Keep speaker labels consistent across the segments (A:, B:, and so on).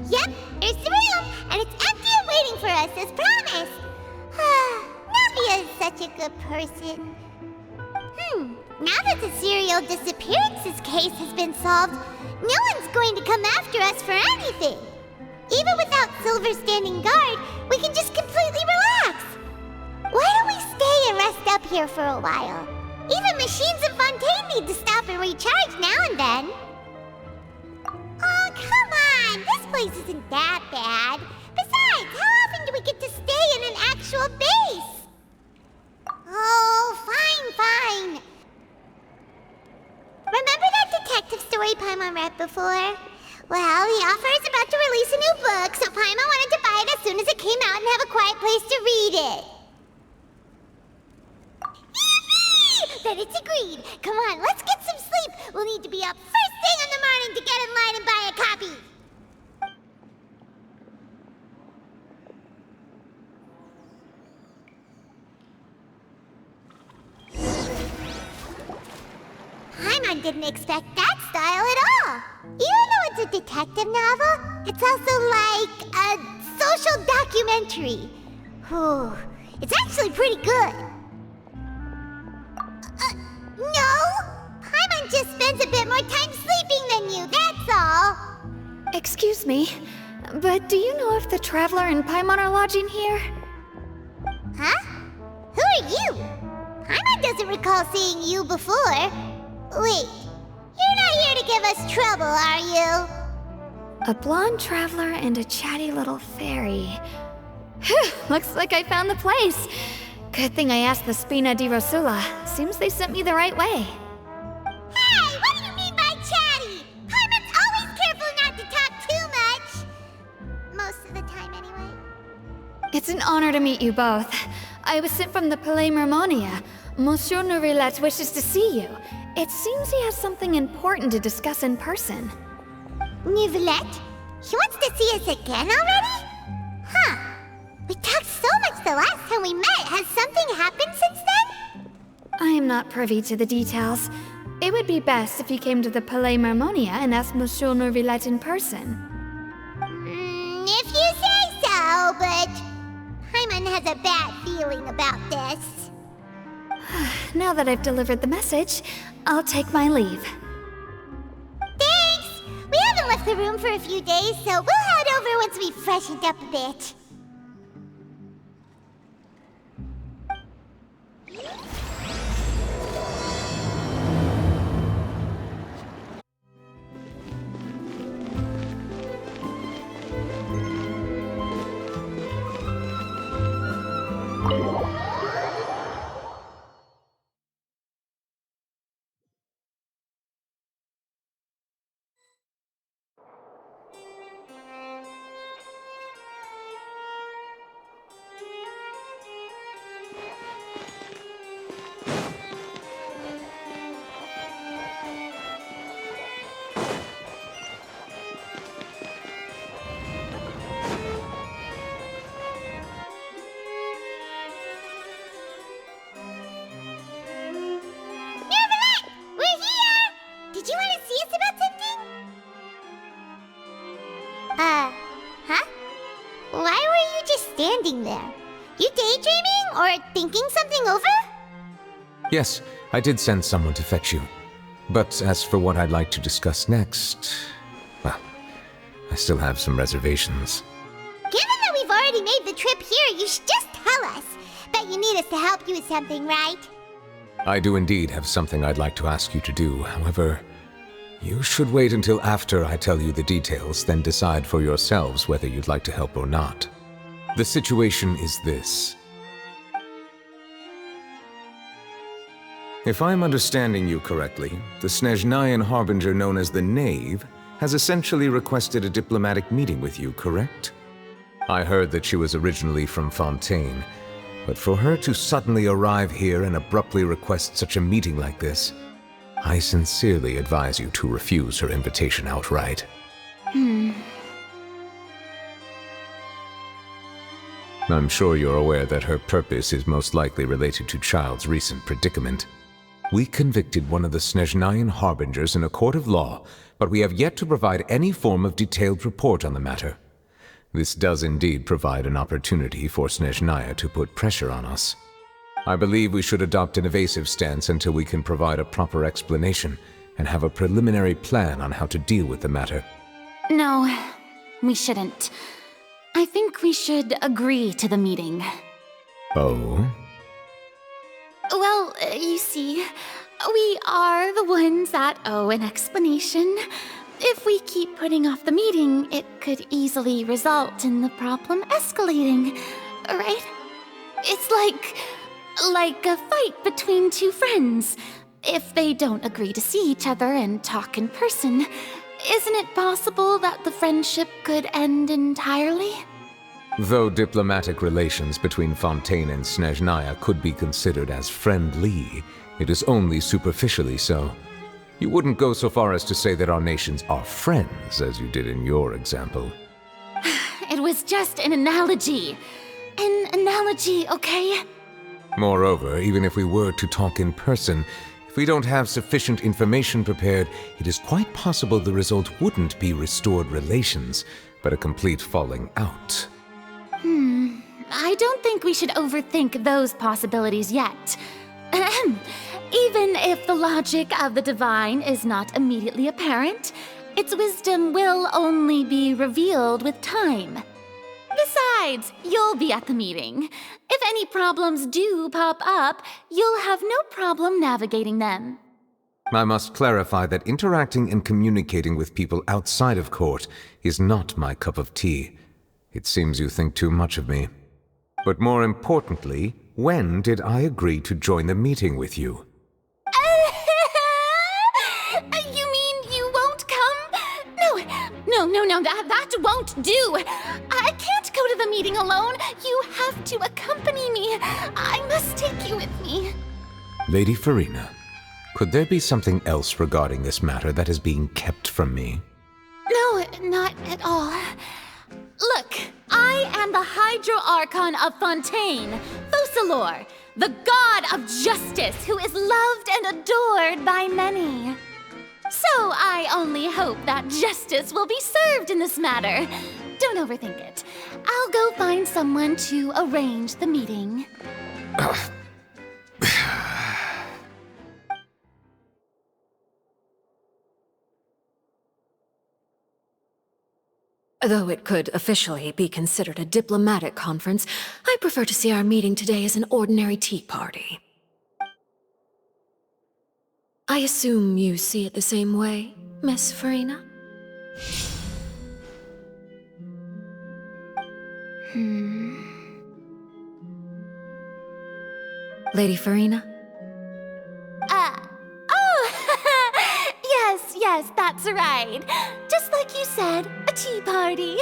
A: Yep, there's the room, and it's empty and waiting for us as promised. Navia is such a good person. Now that the serial disappearances case has been solved, no one's going to come after us for anything. Even without Silver standing guard, we can just completely relax. Why don't we stay and rest up here for a while? Even machines in Fontaine need to stop and recharge now and then. Oh, come on! This place isn't that bad. Besides, how often do we get to stay in an actual base? Oh, fine. Remember that detective story Paimon read before? Well, the author is about to release a new book, so Paimon wanted to buy it as soon as it came out and have a quiet place to read it. Yippee! Then it's agreed. Come on, let's get some sleep. We'll need to be up first thing in the morning to get in line and buy a copy. Paimon didn't expect that style at all. Even though it's a detective novel, it's also like a social documentary. Whew, it's actually pretty good. No! Paimon just spends a bit more time sleeping than you, that's all.
B: Excuse me, but do you know if the Traveler and Paimon are lodging here?
A: Huh? Who are you? Paimon doesn't recall seeing you before. Wait, you're not here to give us trouble, are you?
B: A blonde traveler and a chatty little fairy. Whew, looks like I found the place. Good thing I asked the Spina di Rosula. Seems they sent me the right way.
A: Hey, what do you mean by chatty? Paimon's always careful not to talk too much. Most of the time, anyway.
B: It's an honor to meet you both. I was sent from the Palais Mermonia. Monsieur Nourilette wishes to see you. It seems he has something important to discuss in person.
A: Nourilette? He wants to see us again already? Huh. We talked so much the last time we met. Has something happened since then?
B: I am not privy to the details. It would be best if you came to the Palais Mermonia and asked Monsieur Nourilette in person.
A: If you say so, but Paimon has a bad feeling about this.
B: Now that I've delivered the message, I'll take my leave.
A: Thanks! We haven't left the room for a few days, so we'll head over once we've freshened up a bit. Huh? Why were you just standing there? You daydreaming or thinking something over?
C: Yes, I did send someone to fetch you. But as for what I'd like to discuss next, well, I still have some reservations.
A: Given that we've already made the trip here, you should just tell us. Bet you need us to help you with something, right?
C: I do indeed have something I'd like to ask you to do. However, you should wait until after I tell you the details, then decide for yourselves whether you'd like to help or not. The situation is this. If I'm understanding you correctly, the Snezhnayan harbinger known as the Knave has essentially requested a diplomatic meeting with you, correct? I heard that she was originally from Fontaine, but for her to suddenly arrive here and abruptly request such a meeting like this, I sincerely advise you to refuse her invitation outright. I'm sure you're aware that her purpose is most likely related to Child's recent predicament. We convicted one of the Snezhnayan harbingers in a court of law, but we have yet to provide any form of detailed report on the matter. This does indeed provide an opportunity for Snezhnaya to put pressure on us. I believe we should adopt an evasive stance until we can provide a proper explanation and have a preliminary plan on how to deal with the matter.
D: No, we shouldn't. I think we should agree to the meeting.
C: Oh?
D: Well, you see, we are the ones that owe an explanation. If we keep putting off the meeting, it could easily result in the problem escalating, right? It's like a fight between two friends. If they don't agree to see each other and talk in person, isn't it possible that the friendship could end entirely?
C: Though diplomatic relations between Fontaine and Snezhnaya could be considered as friendly, it is only superficially so. You wouldn't go so far as to say that our nations are friends, as you did in your example.
D: It was just an analogy. An analogy, okay?
C: Moreover, even if we were to talk in person, if we don't have sufficient information prepared, it is quite possible the result wouldn't be restored relations, but a complete falling out.
D: I don't think we should overthink those possibilities yet. Even if the logic of the divine is not immediately apparent, its wisdom will only be revealed with time. Besides, you'll be at the meeting. If any problems do pop up, you'll have no problem navigating them.
C: I must clarify that interacting and communicating with people outside of court is not my cup of tea. It seems you think too much of me. But more importantly, when did I agree to join the meeting with you?
D: You mean you won't come? No, that won't do. I can't go to the meeting alone. You have to accompany me. I must take you with me.
C: Lady Farina, could there be something else regarding this matter that is being kept from me?
D: No, not at all. Look, I am the Hydro-Archon of Fontaine, Focalor, the god of justice who is loved and adored by many. So I only hope that justice will be served in this matter. Don't overthink it. I'll go find someone to arrange the meeting.
E: Though it could officially be considered a diplomatic conference, I prefer to see our meeting today as an ordinary tea party. I assume you see it the same way, Miss Farina? Lady Farina?
D: Yes, that's right. Just like you said, a tea party.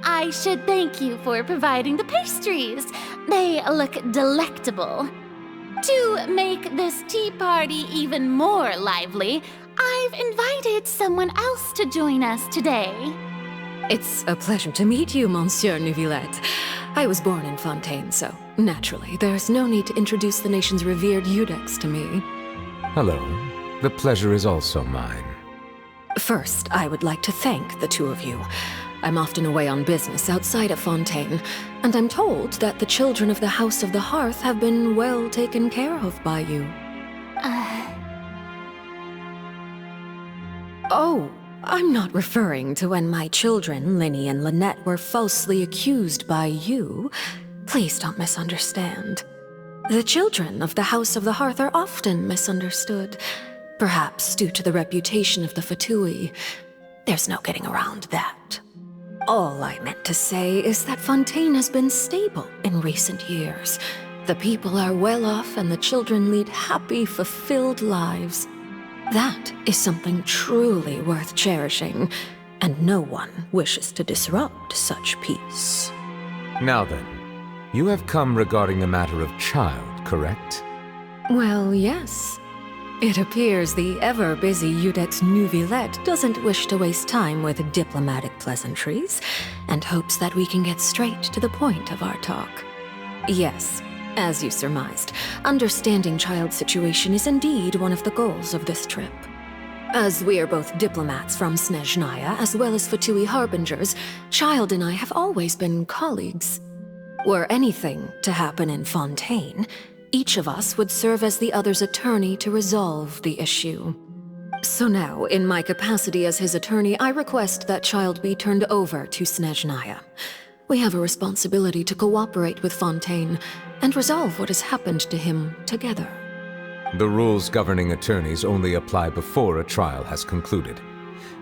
D: I should thank you for providing the pastries. They look delectable. To make this tea party even more lively, I've invited someone else to join us today.
E: It's a pleasure to meet you, Monsieur Neuvillette. I was born in Fontaine, so naturally, there's no need to introduce the nation's revered Eudex to me.
C: Hello. The pleasure is also mine.
E: First, I would like to thank the two of you. I'm often away on business outside of Fontaine, and I'm told that the children of the House of the Hearth have been well taken care of by you. Oh, I'm not referring to when my children, Linny and Lynette, were falsely accused by you. Please don't misunderstand. The children of the House of the Hearth are often misunderstood. Perhaps due to the reputation of the Fatui. There's no getting around that. All I meant to say is that Fontaine has been stable in recent years. The people are well off and the children lead happy, fulfilled lives. That is something truly worth cherishing, and no one wishes to disrupt such peace.
C: Now then, you have come regarding the matter of child, correct?
E: Well, yes. It appears the ever-busy Eudex Neuvillette doesn't wish to waste time with diplomatic pleasantries, and hopes that we can get straight to the point of our talk. Yes, As you surmised, understanding Child's situation is indeed one of the goals of this trip. As we are both diplomats from Snezhnaya as well as Fatui Harbingers, Child and I have always been colleagues. Were anything to happen in Fontaine, each of us would serve as the other's attorney to resolve the issue. So now, in my capacity as his attorney, I request that Child be turned over to Snezhnaya. We have a responsibility to cooperate with Fontaine and resolve what has happened to him together.
C: The rules governing attorneys only apply before a trial has concluded.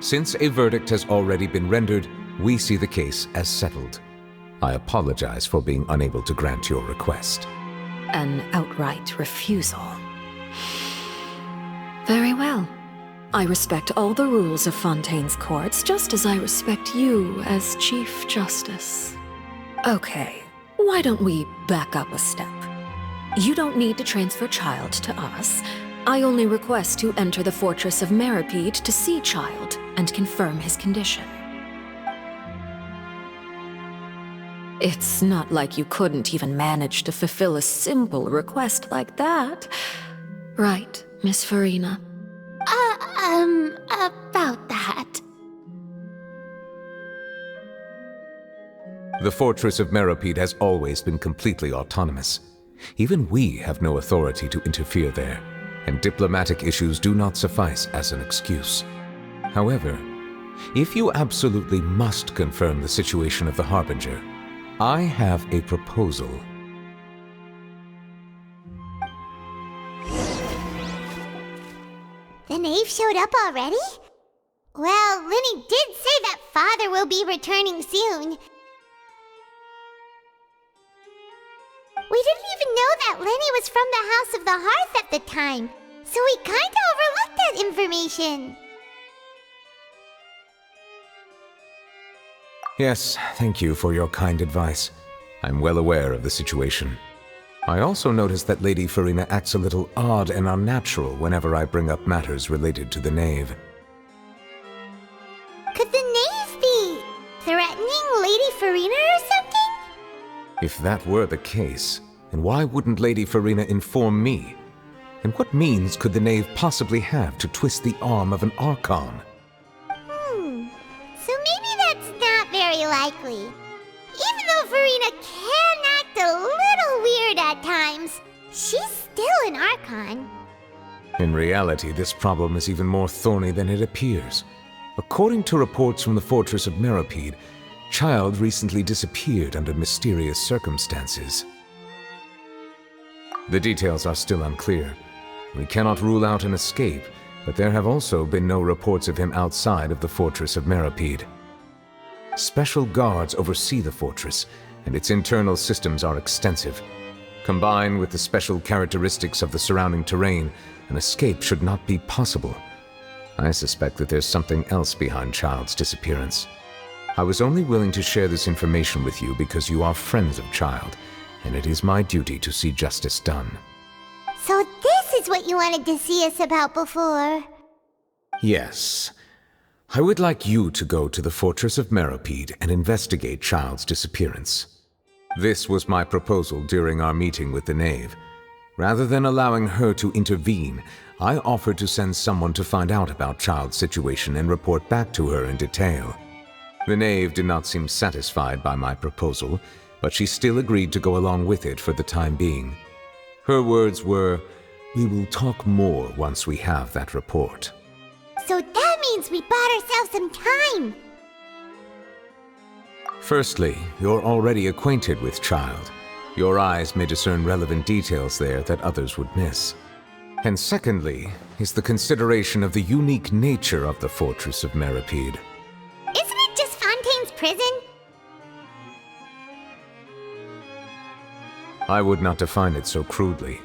C: Since a verdict has already been rendered, we see the case as settled. I apologize for being unable to grant your request.
E: An outright refusal. Very well. I respect all the rules of Fontaine's courts, just as I respect you as Chief Justice. Okay, why don't we back up a step? You don't need to transfer Child to us. I only request to enter the Fortress of Meripede to see Child and confirm his condition. It's not like you couldn't even manage to fulfill a simple request like that. Right, Miss Farina?
D: About that.
C: The Fortress of Meripede has always been completely autonomous. Even we have no authority to interfere there, and diplomatic issues do not suffice as an excuse. However, if you absolutely must confirm the situation of the Harbinger, I have a proposal.
A: The knave showed up already? Well, Linny did say that Father will be returning soon. We didn't even know that Lenny was from the House of the Hearth at the time, so we kinda overlooked that information.
C: Yes, thank you for your kind advice. I'm well aware of the situation. I also noticed that Lady Farina acts a little odd and unnatural whenever I bring up matters related to the knave.
A: Could the knave be threatening Lady Farina or something?
C: If that were the case, then why wouldn't Lady Farina inform me? And what means could the knave possibly have to twist the arm of an Archon?
A: So maybe that's not very likely. Even though Farina can act a little weird at times, she's still an Archon.
C: In reality, this problem is even more thorny than it appears. According to reports from the Fortress of Meripede, Child recently disappeared under mysterious circumstances. The details are still unclear. We cannot rule out an escape, but there have also been no reports of him outside of the Fortress of Meripede. Special guards oversee the fortress, and its internal systems are extensive. Combined with the special characteristics of the surrounding terrain, an escape should not be possible. I suspect that there's something else behind Child's disappearance. I was only willing to share this information with you because you are friends of Child, and it is my duty to see justice done.
A: So this is what you wanted to see us about before.
C: Yes. I would like you to go to the Fortress of Meripede and investigate Child's disappearance. This was my proposal during our meeting with the knave. Rather than allowing her to intervene, I offered to send someone to find out about Child's situation and report back to her in detail. The knave did not seem satisfied by my proposal, but she still agreed to go along with it for the time being. Her words were, "We will talk more once we have that report."
A: So that means we bought ourselves some time.
C: Firstly, you're already acquainted with Child. Your eyes may discern relevant details there that others would miss. And secondly, is the consideration of the unique nature of the Fortress of Meripede.
A: Isn't it just Fontaine's prison?
C: I would not define it so crudely.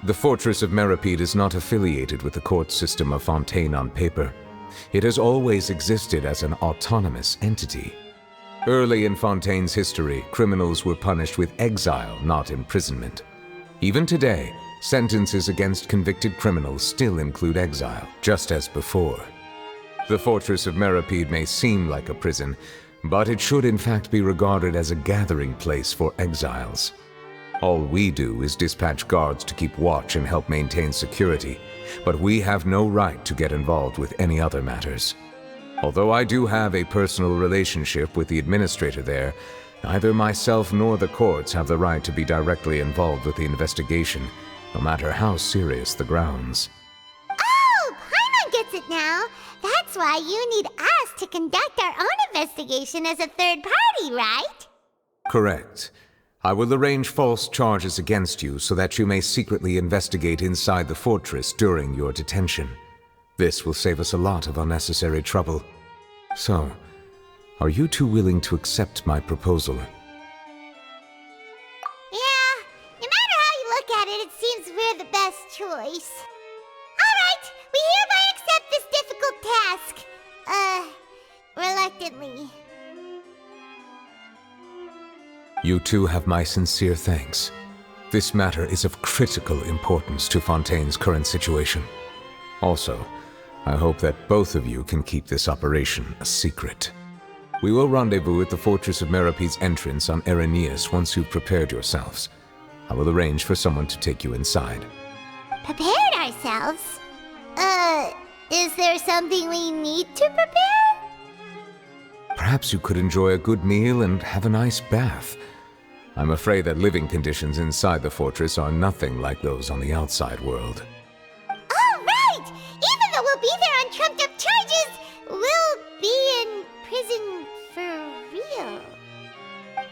C: The Fortress of Meripede is not affiliated with the court system of Fontaine on paper. It has always existed as an autonomous entity. Early in Fontaine's history, criminals were punished with exile, not imprisonment. Even today, sentences against convicted criminals still include exile, just as before. The Fortress of Meripede may seem like a prison, but it should in fact be regarded as a gathering place for exiles. All we do is dispatch guards to keep watch and help maintain security, but we have no right to get involved with any other matters. Although I do have a personal relationship with the administrator there, neither myself nor the courts have the right to be directly involved with the investigation, no matter how serious the grounds.
A: Oh, Paimon gets it now. That's why you need us to conduct our own investigation as a third party, right?
C: Correct. I will arrange false charges against you so that you may secretly investigate inside the fortress during your detention. This will save us a lot of unnecessary trouble. So, are you two willing to accept my proposal?
A: Yeah, no matter how you look at it, it seems we're the best choice. Alright, we hereby accept this difficult task. Reluctantly.
C: You two have my sincere thanks. This matter is of critical importance to Fontaine's current situation. Also, I hope that both of you can keep this operation a secret. We will rendezvous at the Fortress of Merope's entrance on Erinius once you've prepared yourselves. I will arrange for someone to take you inside.
A: Prepared ourselves? Is there something we need to prepare?
C: Perhaps you could enjoy a good meal and have a nice bath. I'm afraid that living conditions inside the fortress are nothing like those on the outside world.
A: Oh, right! Even though we'll be there on trumped-up charges, we'll be in prison for real.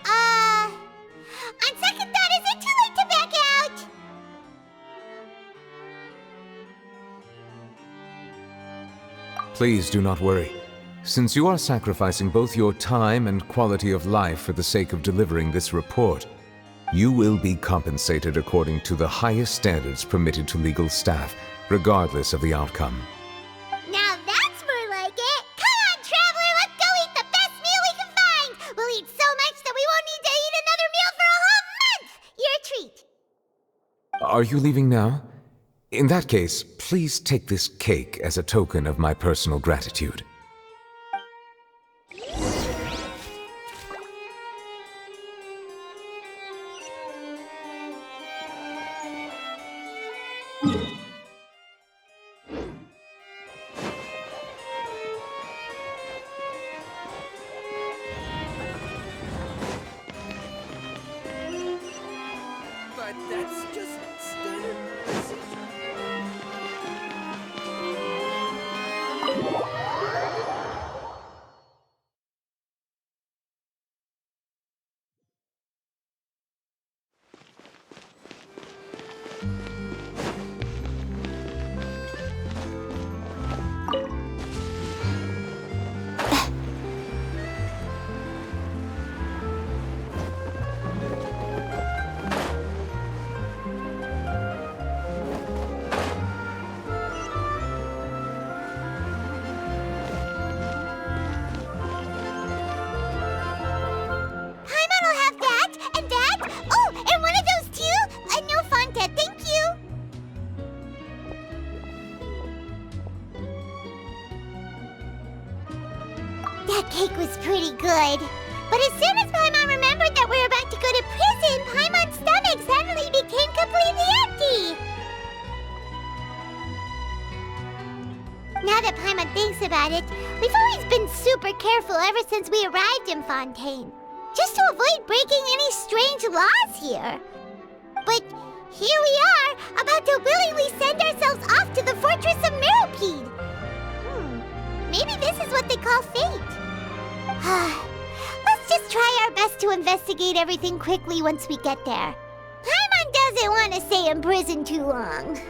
A: On second thought, is it too late to back out?
C: Please do not worry. Since you are sacrificing both your time and quality of life for the sake of delivering this report, you will be compensated according to the highest standards permitted to legal staff, regardless of the outcome.
A: Now that's more like it! Come on, Traveler, let's go eat the best meal we can find! We'll eat so much that we won't need to eat another meal for a whole month! You're a treat!
C: Are you leaving now? In that case, please take this cake as a token of my personal gratitude.
F: But that's just standard procedure.
A: Paimon will have that, and that. Oh, and one of those too? No Fonta, thank you. That cake was pretty good. But as soon as Paimon remembered that we were about to go to prison, Paimon's stomach suddenly became completely empty. Now that Paimon thinks about it, we've always been super careful ever since we arrived in Fontaine, just to avoid breaking any strange laws here. But here we are, about to willingly send ourselves off to the Fortress of Meropide. Maybe this is what they call fate. Let's just try our best to investigate everything quickly once we get there. Paimon doesn't want to stay in prison too long.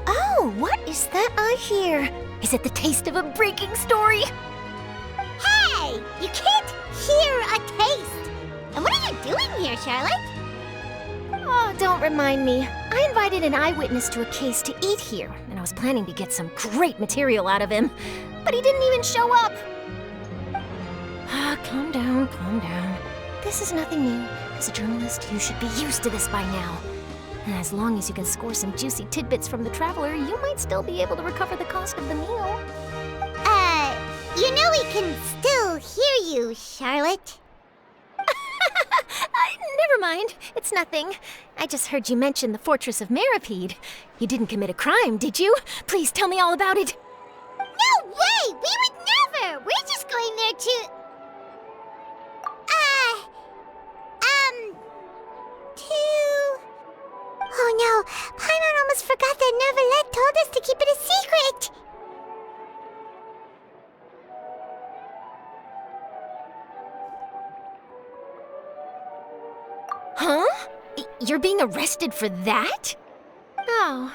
G: Oh, what is that I hear? Is it the taste of a breaking story?
A: Hey! You can't hear a taste! And what are you doing here, Charlotte?
G: Oh, don't remind me. I invited an eyewitness to a case to eat here, and I was planning to get some great material out of him. But he didn't even show up. Calm down, calm down. This is nothing new. As a journalist, you should be used to this by now. And as long as you can score some juicy tidbits from the Traveler, you might still be able to recover the cost of the meal.
A: You know we can still hear you, Charlotte.
G: Never mind. It's nothing. I just heard you mention the Fortress of Meripede. You didn't commit a crime, did you? Please tell me all about it.
A: No way! We would never! We're just going there to... Oh no, Paimon almost forgot that Neverlet told us to keep it a secret!
G: Huh? You're being arrested for that? Oh,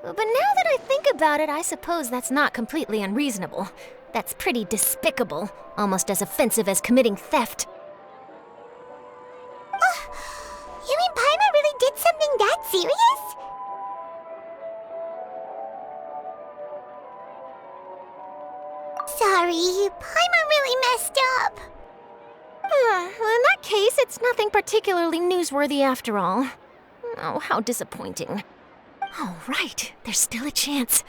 G: but now that I think about it, I suppose that's not completely unreasonable. That's pretty despicable, almost as offensive as committing theft.
A: You mean Paimon really did something that serious? Sorry, Paimon really messed up.
G: Well, in that case, it's nothing particularly newsworthy after all. Oh, how disappointing. Oh, right, there's still a chance.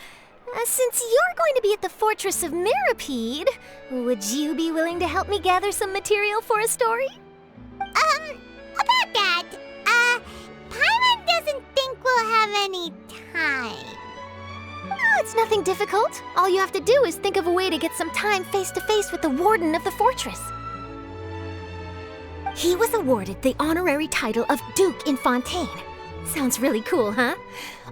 G: Since you're going to be at the Fortress of Meripede, would you be willing to help me gather some material for a story?
A: About that, Paimon doesn't think we'll have any time.
G: Oh, it's nothing difficult. All you have to do is think of a way to get some time face-to-face with the warden of the fortress. He was awarded the honorary title of Duke in Fontaine. Sounds really cool, huh?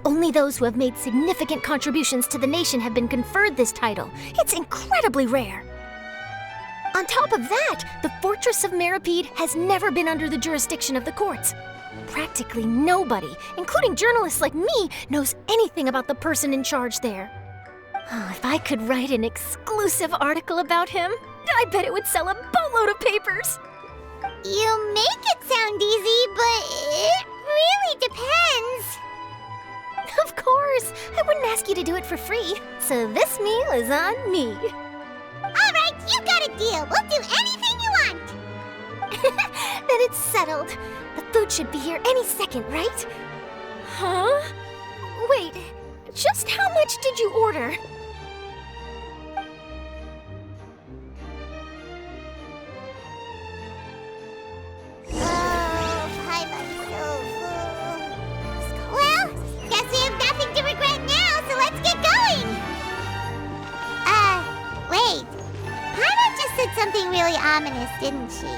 G: Only those who have made significant contributions to the nation have been conferred this title. It's incredibly rare. On top of that, the Fortress of Meripede has never been under the jurisdiction of the courts. Practically nobody, including journalists like me, knows anything about the person in charge there. Oh, if I could write an exclusive article about him, I bet it would sell a boatload of papers.
A: You make it sound easy, but it really depends.
G: Of course, I wouldn't ask you to do it for free, so this meal is on me.
A: All right, you got a deal. We'll do anything you want.
G: Then it's settled. The food should be here any second, right? Huh? Wait, just how much did you order?
A: Oh, Paimon's so full. Well, guess we have nothing to regret now, so let's get going. Wait. Paimon just said something really ominous, didn't she?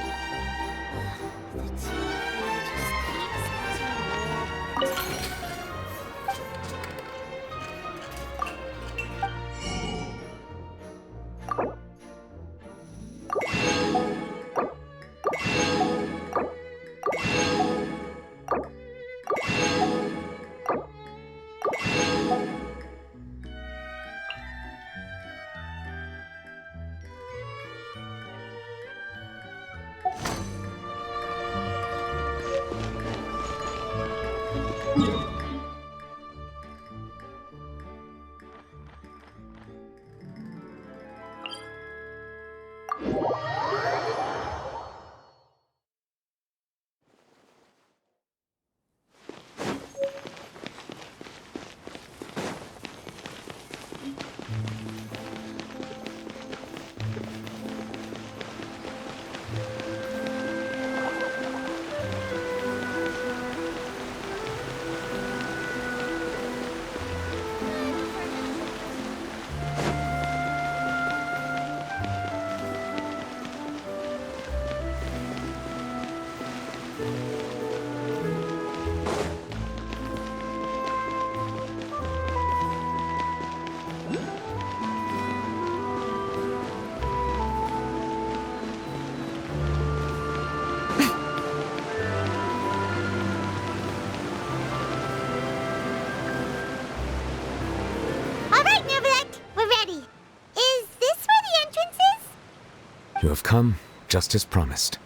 C: You have come, just as promised.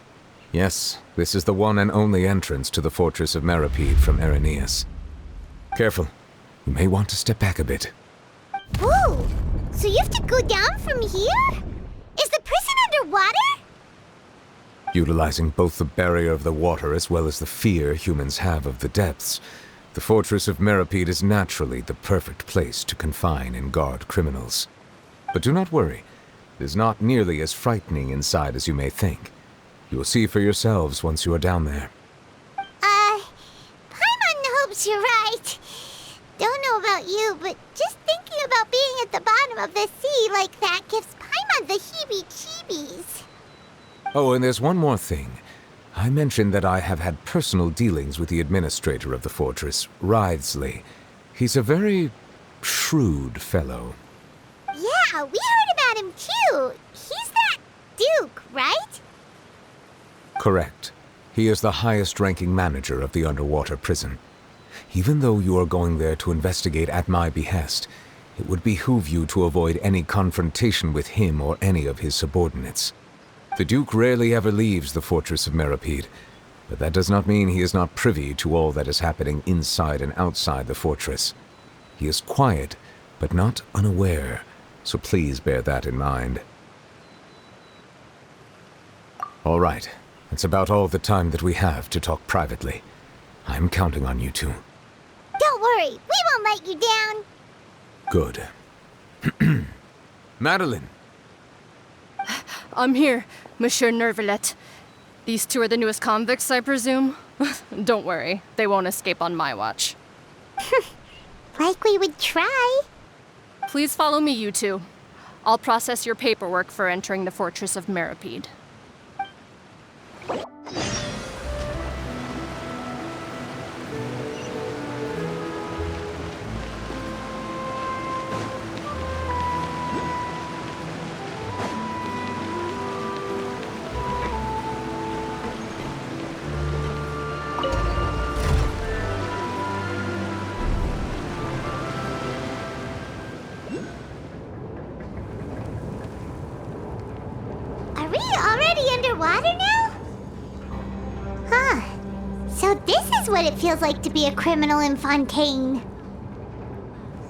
C: Yes, this is the one and only entrance to the Fortress of Meripede from Irenaeus. Careful. You may want to step back a bit.
A: Whoa! So you have to go down from here? Is the prison underwater?
C: Utilizing both the barrier of the water as well as the fear humans have of the depths, the Fortress of Meripede is naturally the perfect place to confine and guard criminals. But do not worry. It is not nearly as frightening inside as you may think. You will see for yourselves once you are down there.
A: Paimon hopes you're right. Don't know about you, but just thinking about being at the bottom of the sea like that gives Paimon the heebie-jeebies.
C: Oh, and there's one more thing. I mentioned that I have had personal dealings with the administrator of the fortress, Wriothesley. He's a very shrewd fellow.
A: Yeah, we heard about him too. He's that Duke, right?
C: Correct. He is the highest-ranking manager of the underwater prison. Even though you are going there to investigate at my behest, it would behoove you to avoid any confrontation with him or any of his subordinates. The Duke rarely ever leaves the fortress of Meripede, but that does not mean he is not privy to all that is happening inside and outside the fortress. He is quiet, but not unaware, so please bear that in mind. All right, that's about all the time that we have to talk privately. I'm counting on you two.
A: Don't worry, we won't let you down.
C: Good. Madeline!
H: I'm here, Monsieur Nervalet. These two are the newest convicts, I presume? Don't worry, they won't escape on my watch.
A: Like we would try.
H: Please follow me, you two. I'll process your paperwork for entering the Fortress of Meripede.
A: Are we already underwater now? Huh. So this is what it feels like to be a criminal in Fontaine.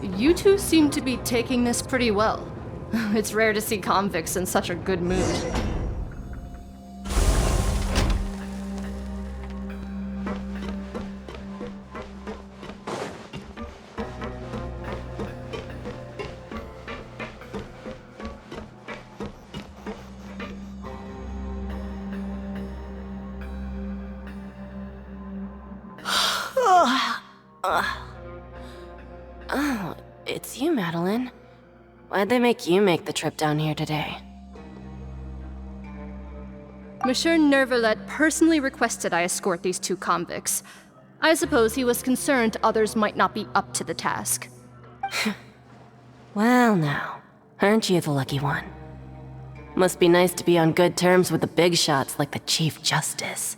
H: You two seem to be taking this pretty well. It's rare to see convicts in such a good mood.
I: Oh, it's you, Madeline. Why'd they make you make the trip down here today?
H: Monsieur Nervalet personally requested I escort these two convicts. I suppose he was concerned others might not be up to the task.
I: Well now, aren't you the lucky one? Must be nice to be on good terms with the big shots like the Chief Justice.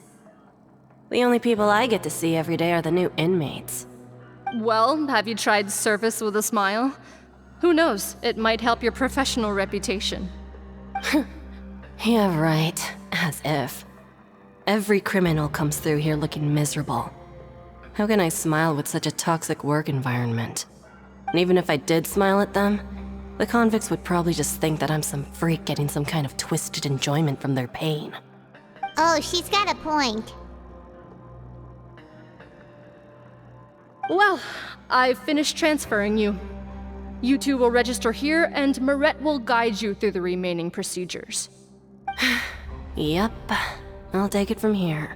I: The only people I get to see every day are the new inmates.
H: Well, have you tried service with a smile? Who knows, it might help your professional reputation.
I: Yeah, right. As if. Every criminal comes through here looking miserable. How can I smile with such a toxic work environment? And even if I did smile at them, the convicts would probably just think that I'm some freak getting some kind of twisted enjoyment from their pain.
A: Oh, she's got a point.
H: Well, I've finished transferring you. You two will register here, and Marette will guide you through the remaining procedures.
I: Yep, I'll take it from here.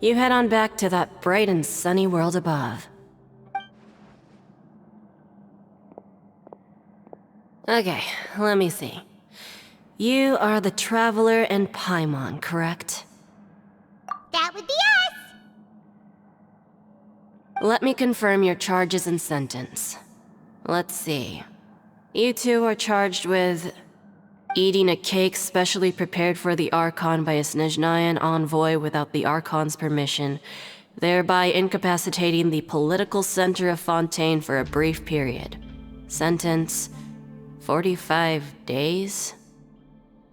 I: You head on back to that bright and sunny world above. Okay, let me see. You are the Traveler and Paimon, correct?
A: That would be us.
I: Let me confirm your charges and sentence. Let's see. You two are charged with eating a cake specially prepared for the Archon by a Snezhnayan envoy without the Archon's permission, thereby incapacitating the political center of Fontaine for a brief period. Sentence: 45 days?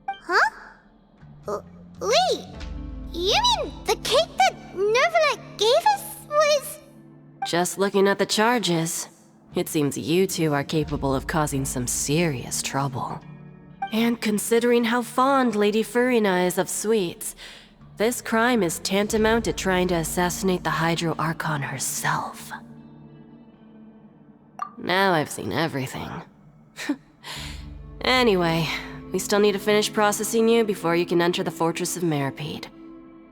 A: Huh? Wait, you mean the cake that Nervalet gave us was...
I: Just looking at the charges, it seems you two are capable of causing some serious trouble. And considering how fond Lady Furina is of sweets, this crime is tantamount to trying to assassinate the Hydro Archon herself. Now I've seen everything. Anyway, We still need to finish processing you before you can enter the Fortress of Meripede.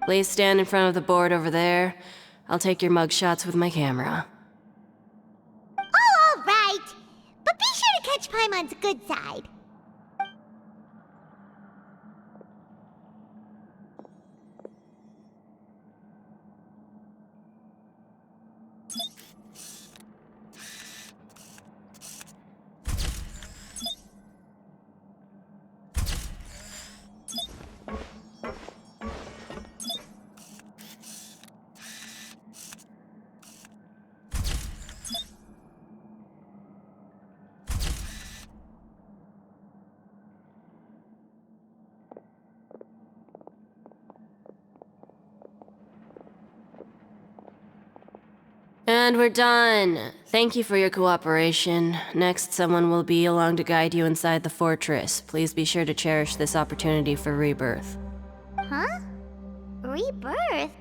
I: Please stand in front of the board over there. I'll take your mugshots with my camera.
A: Oh, all right. But be sure to catch Paimon's good side.
I: And we're done. Thank you for your cooperation. Next, someone will be along to guide you inside the fortress. Please be sure to cherish this opportunity for rebirth.
A: Huh? Rebirth? Isn't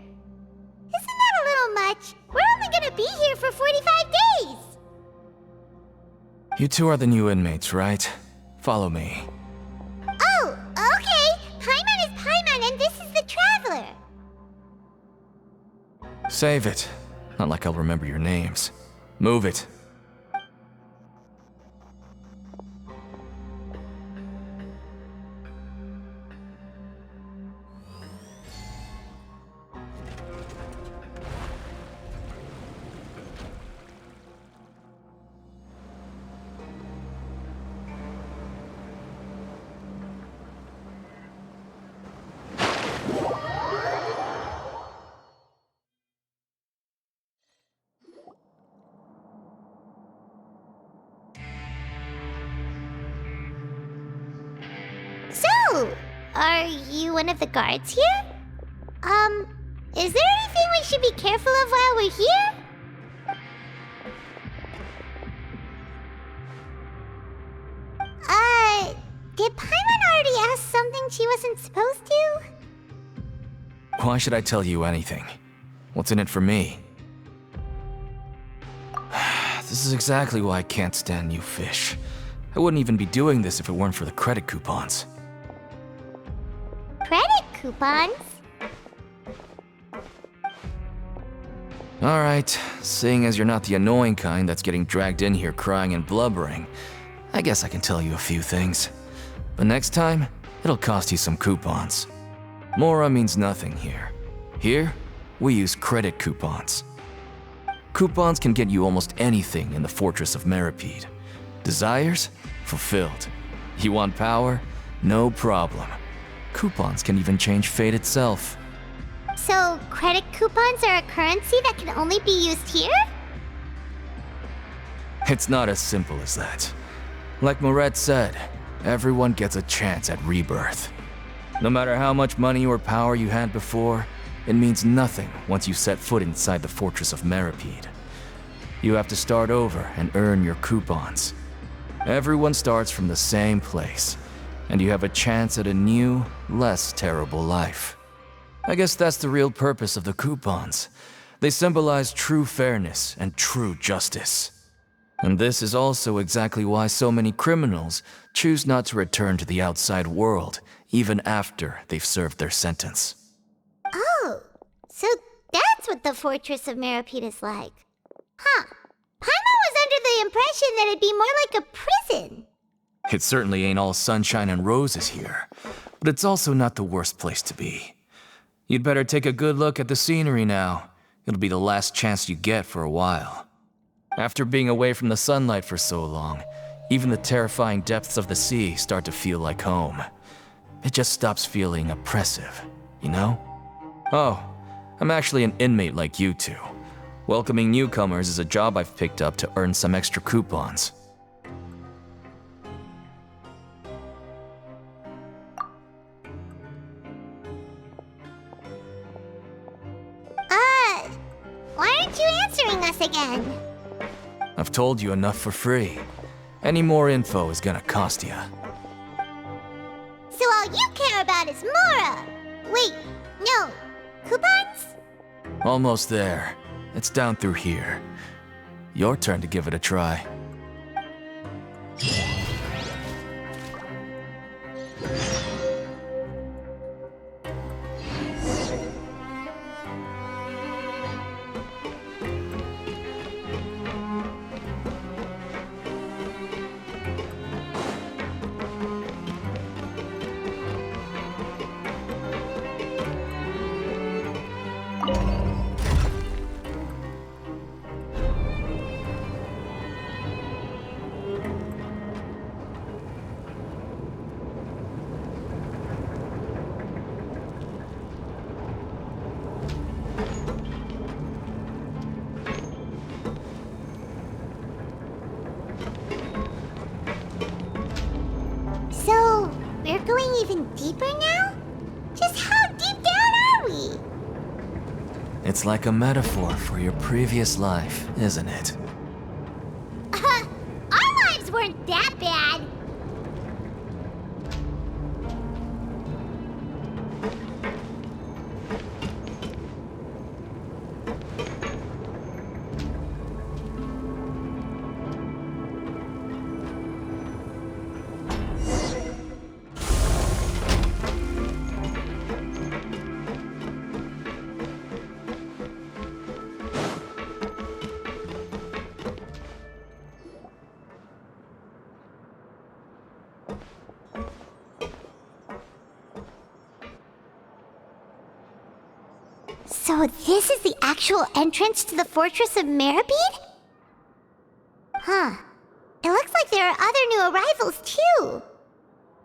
A: that a little much? We're only gonna be here for 45 days!
J: You two are the new inmates, right? Follow me.
A: Oh, okay! Paimon is Paimon and this is the Traveler!
J: Save it. Not like I'll remember your names. Move it.
A: So, are you one of the guards here? Is there anything we should be careful of while we're here? Did Paimon already ask something she wasn't supposed to?
J: Why should I tell you anything? What's in it for me? This is exactly why I can't stand new fish. I wouldn't even be doing this if it weren't for the credit coupons.
A: Credit coupons?
J: Alright, seeing as you're not the annoying kind that's getting dragged in here crying and blubbering, I guess I can tell you a few things. But next time, it'll cost you some coupons. Mora means nothing here. Here, we use credit coupons. Coupons can get you almost anything in the Fortress of Meripede. Desires? Fulfilled. You want power? No problem. Coupons can even change fate itself.
A: So, credit coupons are a currency that can only be used here?
J: It's not as simple as that. Like Moret said, everyone gets a chance at rebirth. No matter how much money or power you had before, it means nothing once you set foot inside the Fortress of Meripede. You have to start over and earn your coupons. Everyone starts from the same place, and you have a chance at a new, less terrible life. I guess that's the real purpose of the coupons. They symbolize true fairness and true justice. And this is also exactly why so many criminals choose not to return to the outside world, even after they've served their sentence.
A: Oh, so that's what the Fortress of Meripede is like. Huh. Paimon was under the impression that it'd be more like a prison.
J: It certainly ain't all sunshine and roses here, but it's also not the worst place to be. You'd better take a good look at the scenery now. It'll be the last chance you get for a while. After being away from the sunlight for so long, even the terrifying depths of the sea start to feel like home. It just stops feeling oppressive, you know? Oh, I'm actually an inmate like you two. Welcoming newcomers is a job I've picked up to earn some extra coupons.
A: Why aren't you answering us again?
J: I've told you enough for free. Any more info is gonna cost you.
A: So all you care about is Mora! Wait, no. Coupons?
J: Almost there. It's down through here. Your turn to give it a try.
A: we're going even deeper now? Just how deep down are we?
J: It's like a metaphor for your previous life, isn't it?
A: Our lives weren't that bad. So this is the actual entrance to the Fortress of Meribed? Huh. It looks like there are other new arrivals, too.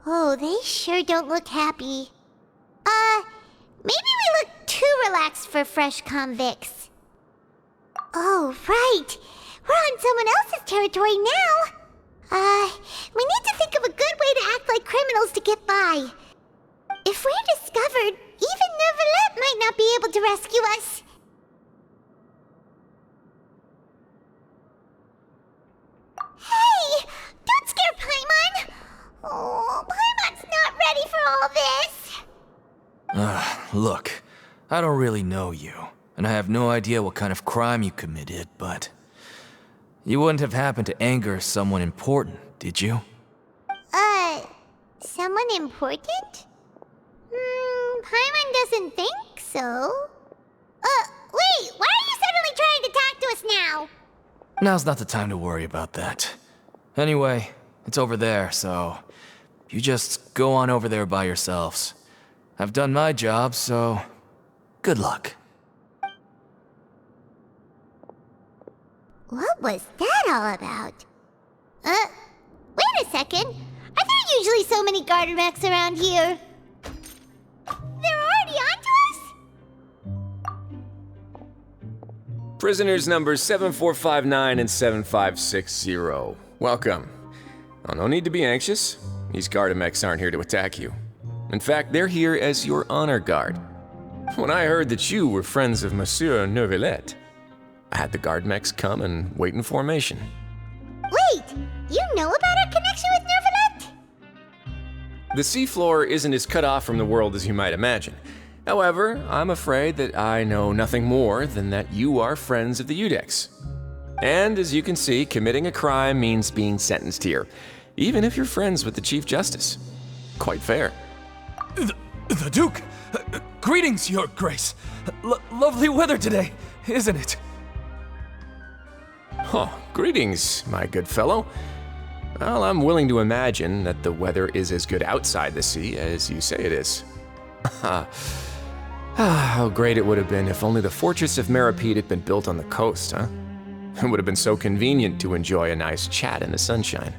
A: Oh, they sure don't look happy. Maybe we look too relaxed for fresh convicts. Oh, right. We're on someone else's territory now. We need to think of a good way to act like criminals to get by. If we're discovered, even Neuvillette might not be able to rescue us. Hey! Don't scare Paimon! Oh, Paimon's not ready for all this!
J: Look, I don't really know you, and I have no idea what kind of crime you committed, but... You wouldn't have happened to anger someone important, did you?
A: Someone important? Paimon doesn't think so. Wait, why are you suddenly trying to talk to us now?
J: Now's not the time to worry about that. Anyway, it's over there, so... You just go on over there by yourselves. I've done my job, so... Good luck.
A: What was that all about? Wait a second. Are there usually so many garter mechs around here? They're already onto us?
K: Prisoners numbers 7459 and 7560. Welcome. Oh, no need to be anxious. These Gardamex aren't here to attack you. In fact, they're here as your honor guard. When I heard that you were friends of Monsieur Neuvillette, I had the Gardamex come and wait in formation.
A: Wait, you know about our connection with Neuvillette?
K: The seafloor isn't as cut off from the world as you might imagine. However, I'm afraid that I know nothing more than that you are friends of the Udex. And as you can see, committing a crime means being sentenced here, even if you're friends with the Chief Justice. Quite fair.
J: The Duke! Greetings, Your Grace! Lovely weather today, isn't it?
K: Oh, greetings, my good fellow. Well, I'm willing to imagine that the weather is as good outside the sea as you say it is. How great it would have been if only the Fortress of Meribed had been built on the coast, huh? It would have been so convenient to enjoy a nice chat in the sunshine.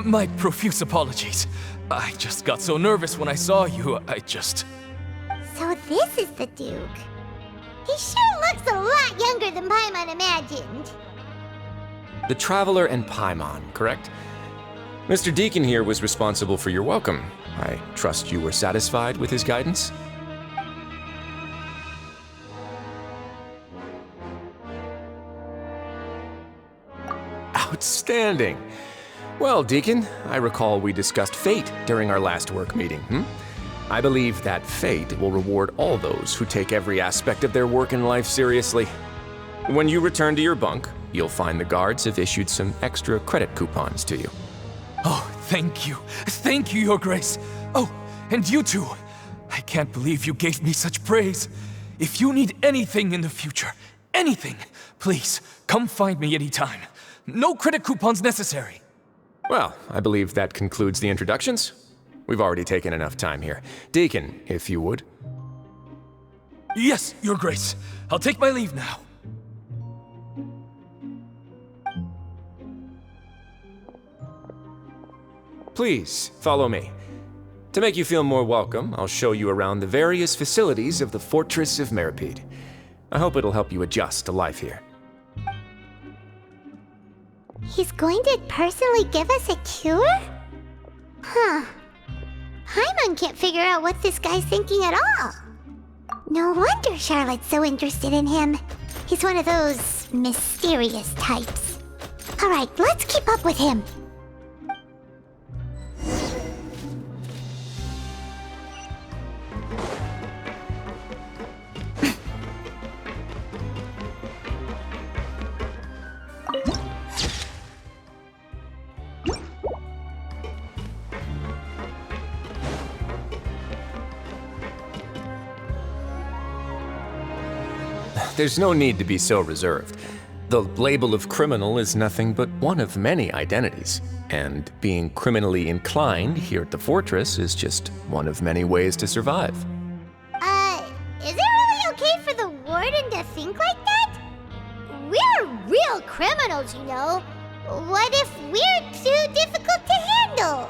J: My profuse apologies. I just got so nervous when I saw you,
A: So this is the Duke. He sure looks a lot younger than Paimon imagined.
K: The Traveler and Paimon, correct? Mr. Deacon here was responsible for your welcome. I trust you were satisfied with his guidance? Outstanding! Well, Deacon, I recall we discussed fate during our last work meeting, I believe that fate will reward all those who take every aspect of their work in life seriously. When you return to your bunk, you'll find the guards have issued some extra credit coupons to you.
J: Oh, thank you. Thank you, Your Grace. Oh, and you too. I can't believe you gave me such praise. If you need anything in the future, anything, please, come find me anytime. No credit coupons necessary.
K: Well, I believe that concludes the introductions. We've already taken enough time here. Deacon, if you would.
J: Yes, Your Grace. I'll take my leave now.
K: Please, follow me. To make you feel more welcome, I'll show you around the various facilities of the Fortress of Meribed. I hope it'll help you adjust to life here.
A: He's going to personally give us a cure? Huh. Paimon can't figure out what this guy's thinking at all. No wonder Charlotte's so interested in him. He's one of those mysterious types. Alright, let's keep up with him.
K: There's no need to be so reserved. The label of criminal is nothing but one of many identities, and being criminally inclined here at the fortress is just one of many ways to survive.
A: Is it really okay for the warden to think like that? We're real criminals, you know. What if we're too difficult to handle?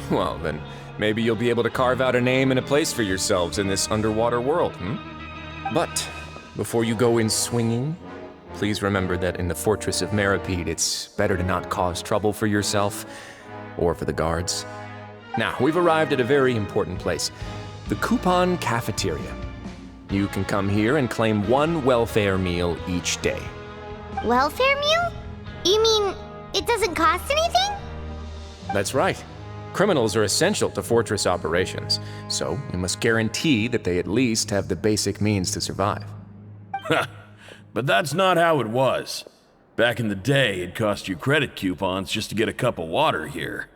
K: Well, then maybe you'll be able to carve out a name and a place for yourselves in this underwater world, But before you go in swinging, please remember that in the Fortress of Meripede, it's better to not cause trouble for yourself or for the guards. Now, we've arrived at a very important place, the Coupon Cafeteria. You can come here and claim one welfare meal each day.
A: Welfare meal? You mean it doesn't cost anything?
K: That's right. Criminals are essential to Fortress operations, so we must guarantee that they at least have the basic means to survive.
L: But that's not how it was. Back in the day, it cost you credit coupons just to get a cup of water here.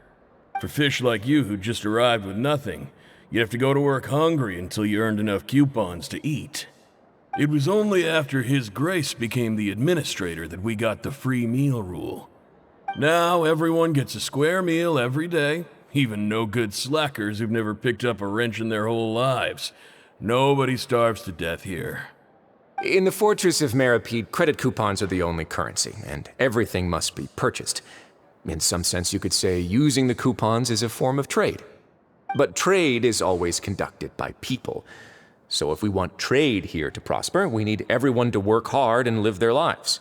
L: For fish like you who just arrived with nothing, you'd have to go to work hungry until you earned enough coupons to eat. It was only after His Grace became the administrator that we got the free meal rule. Now everyone gets a square meal every day, even no-good slackers who've never picked up a wrench in their whole lives. Nobody starves to death here.
K: In the Fortress of Meripede, credit coupons are the only currency, and everything must be purchased. In some sense, you could say using the coupons is a form of trade. But trade is always conducted by people. So if we want trade here to prosper, we need everyone to work hard and live their lives.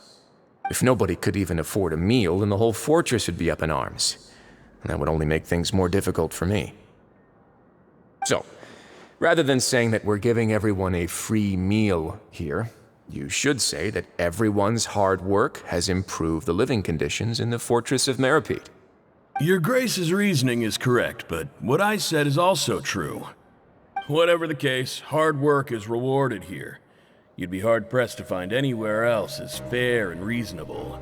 K: If nobody could even afford a meal, then the whole fortress would be up in arms. And that would only make things more difficult for me. So, rather than saying that we're giving everyone a free meal here, you should say that everyone's hard work has improved the living conditions in the Fortress of Meripede.
L: Your Grace's reasoning is correct, but what I said is also true. Whatever the case, hard work is rewarded here. You'd be hard-pressed to find anywhere else as fair and reasonable.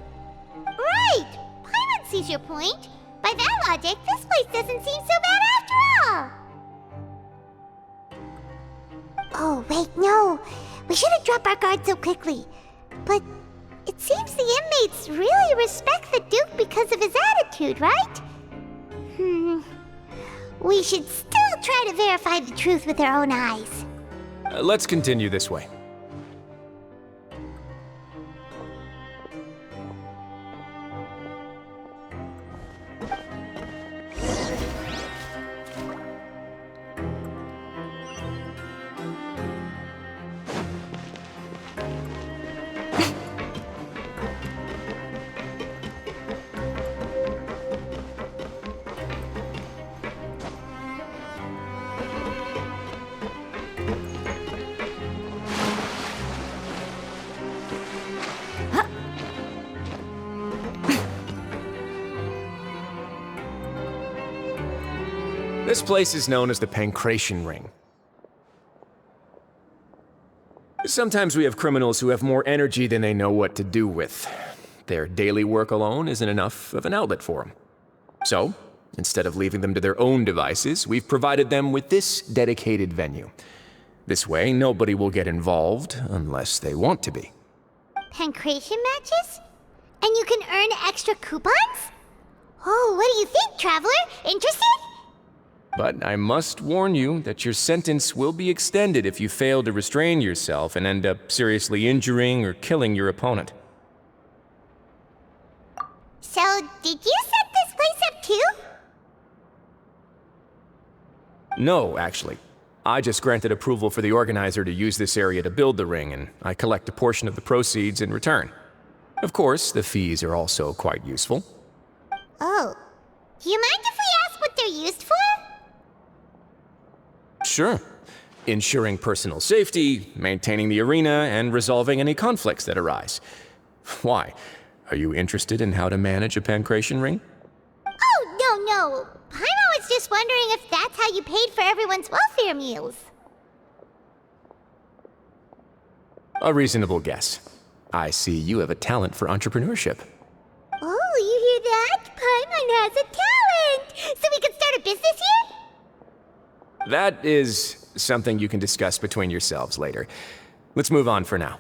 A: Right! Paimon sees your point. By that logic, this place doesn't seem so bad after all. Oh, wait, no. We shouldn't drop our guard so quickly. But it seems the inmates really respect the Duke because of his attitude, right? We should still try to verify the truth with our own eyes.
K: Let's continue this way. This place is known as the Pancration Ring. Sometimes we have criminals who have more energy than they know what to do with. Their daily work alone isn't enough of an outlet for them. So, instead of leaving them to their own devices, we've provided them with this dedicated venue. This way, nobody will get involved unless they want to be.
A: Pancration matches? And you can earn extra coupons? Oh, what do you think, Traveler? Interested?
K: But I must warn you that your sentence will be extended if you fail to restrain yourself and end up seriously injuring or killing your opponent.
A: So, did you set this place up too?
K: No, actually. I just granted approval for the organizer to use this area to build the ring, and I collect a portion of the proceeds in return. Of course, the fees are also quite useful.
A: Oh. Do you mind if we ask what they're used for?
K: Sure. Ensuring personal safety, maintaining the arena, and resolving any conflicts that arise. Why? Are you interested in how to manage a pancration ring?
A: Oh, no. Paimon was just wondering if that's how you paid for everyone's welfare meals.
K: A reasonable guess. I see you have a talent for entrepreneurship.
A: Oh, you hear that? Paimon has a talent! So we can start a business here?
K: That is something you can discuss between yourselves later. Let's move on for now.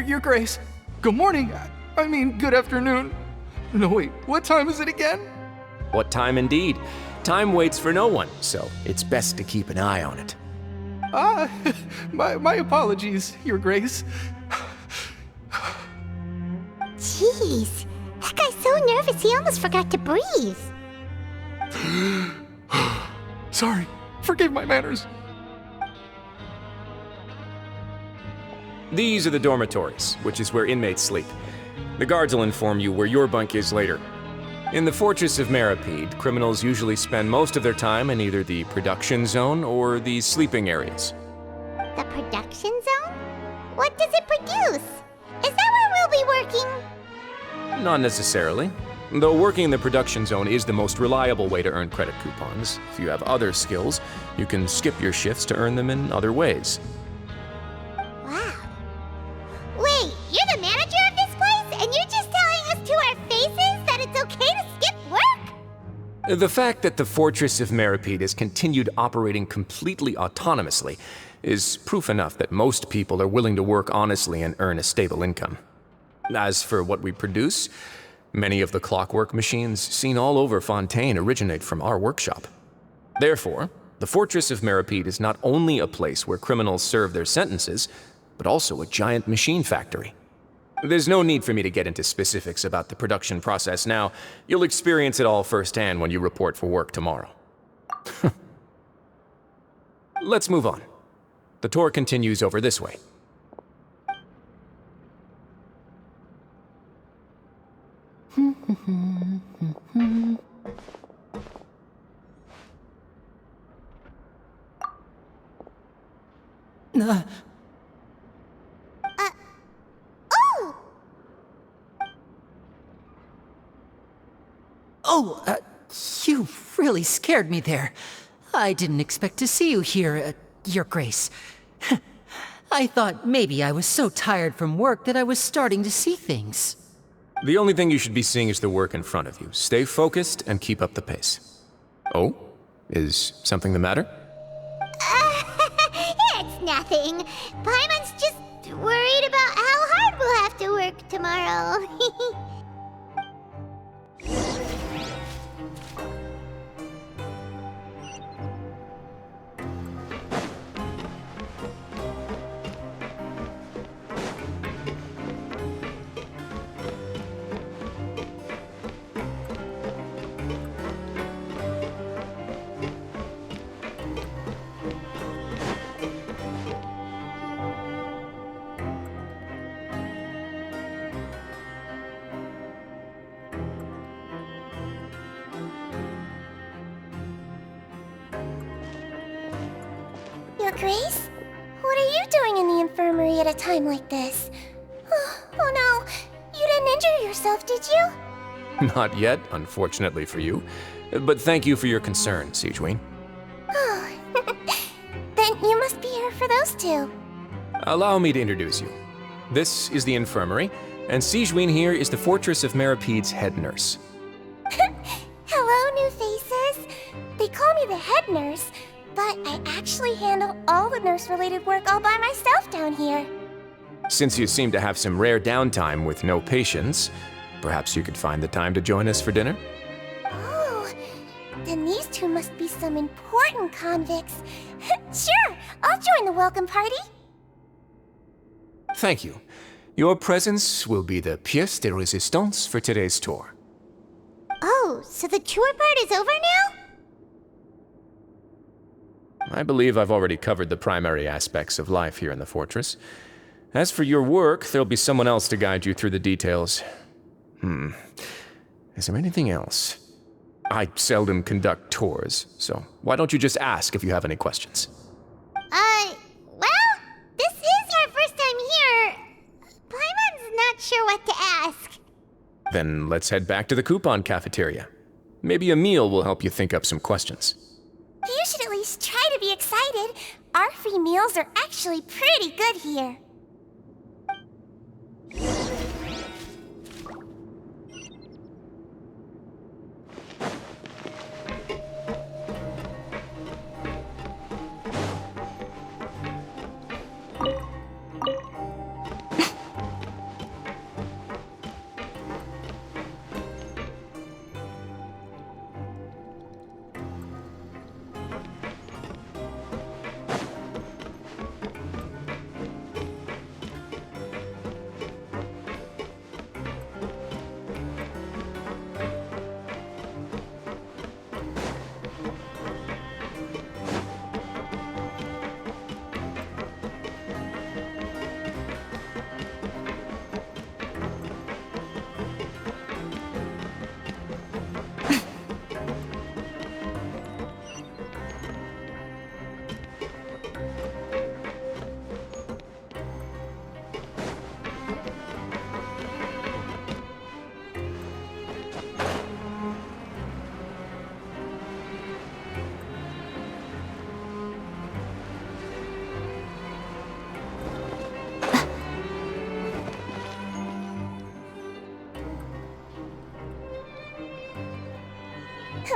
F: Your Grace. Good morning. I mean, good afternoon. No, wait, what time is it again?
K: What time indeed? Time waits for no one, so it's best to keep an eye on it.
F: My apologies, Your Grace.
A: Jeez, that guy's so nervous he almost forgot to breathe.
F: Sorry, forgive my manners.
K: These are the dormitories, which is where inmates sleep. The guards will inform you where your bunk is later. In the Fortress of Meripede, criminals usually spend most of their time in either the production zone or the sleeping areas.
A: The production zone? What does it produce? Is that where we'll be working?
K: Not necessarily. Though working in the production zone is the most reliable way to earn credit coupons, if you have other skills, you can skip your shifts to earn them in other ways.
A: Wow. Wait, you're the manager of this place, and you're just telling us to our faces that it's okay to skip work?
K: The fact that the Fortress of Meripede has continued operating completely autonomously is proof enough that most people are willing to work honestly and earn a stable income. As for what we produce, many of the clockwork machines seen all over Fontaine originate from our workshop. Therefore, the Fortress of Meripede is not only a place where criminals serve their sentences, but also a giant machine factory. There's no need for me to get into specifics about the production process now. You'll experience it all firsthand when you report for work tomorrow. Let's move on. The tour continues over this way.
M: You really scared me there. I didn't expect to see you here, Your Grace. I thought maybe I was so tired from work that I was starting to see things.
K: The only thing you should be seeing is the work in front of you. Stay focused and keep up the pace. Oh? Is something the matter?
A: It's nothing. Paimon's just worried about how hard we'll have to work tomorrow. Your Grace? What are you doing in the infirmary at a time like this? Oh no, didn't injure yourself, did you?
K: Not yet, unfortunately for you. But thank you for your concern, Sigewinne.
A: Oh, then you must be here for those two.
K: Allow me to introduce you. This is the infirmary, and Sigewinne here is the Fortress of Meripede's head nurse.
A: Hello, new faces. They call me the head nurse, but I actually handle all the nurse-related work all by myself down here.
K: Since you seem to have some rare downtime with no patients, perhaps you could find the time to join us for dinner?
A: Oh, then these two must be some important convicts. Sure, I'll join the welcome party.
K: Thank you. Your presence will be the pièce de résistance for today's tour.
A: Oh, so the tour part is over now?
K: I believe I've already covered the primary aspects of life here in the fortress. As for your work, there'll be someone else to guide you through the details. Is there anything else? I seldom conduct tours, so why don't you just ask if you have any questions?
A: Well, this is our first time here. Paimon's not sure what to ask.
K: Then let's head back to the coupon cafeteria. Maybe a meal will help you think up some questions.
A: You should at least try to be excited. Our free meals are actually pretty good here.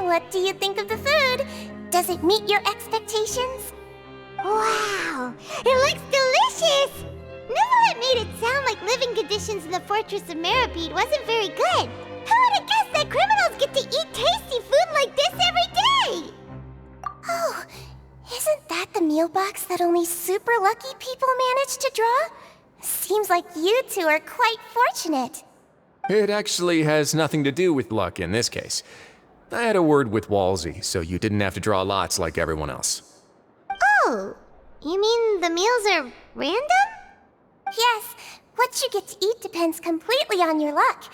A: What do you think of the food? Does it meet your expectations? Wow, it looks delicious! Neverlet made it sound like living conditions in the Fortress of Meripede wasn't very good. Who would have guessed that criminals get to eat tasty food like this every day? Oh, isn't that the meal box that only super lucky people manage to draw? Seems like you two are quite fortunate.
K: It actually has nothing to do with luck in this case. I had a word with Walsey, so you didn't have to draw lots like everyone else.
A: Oh, you mean the meals are random? Yes, what you get to eat depends completely on your luck.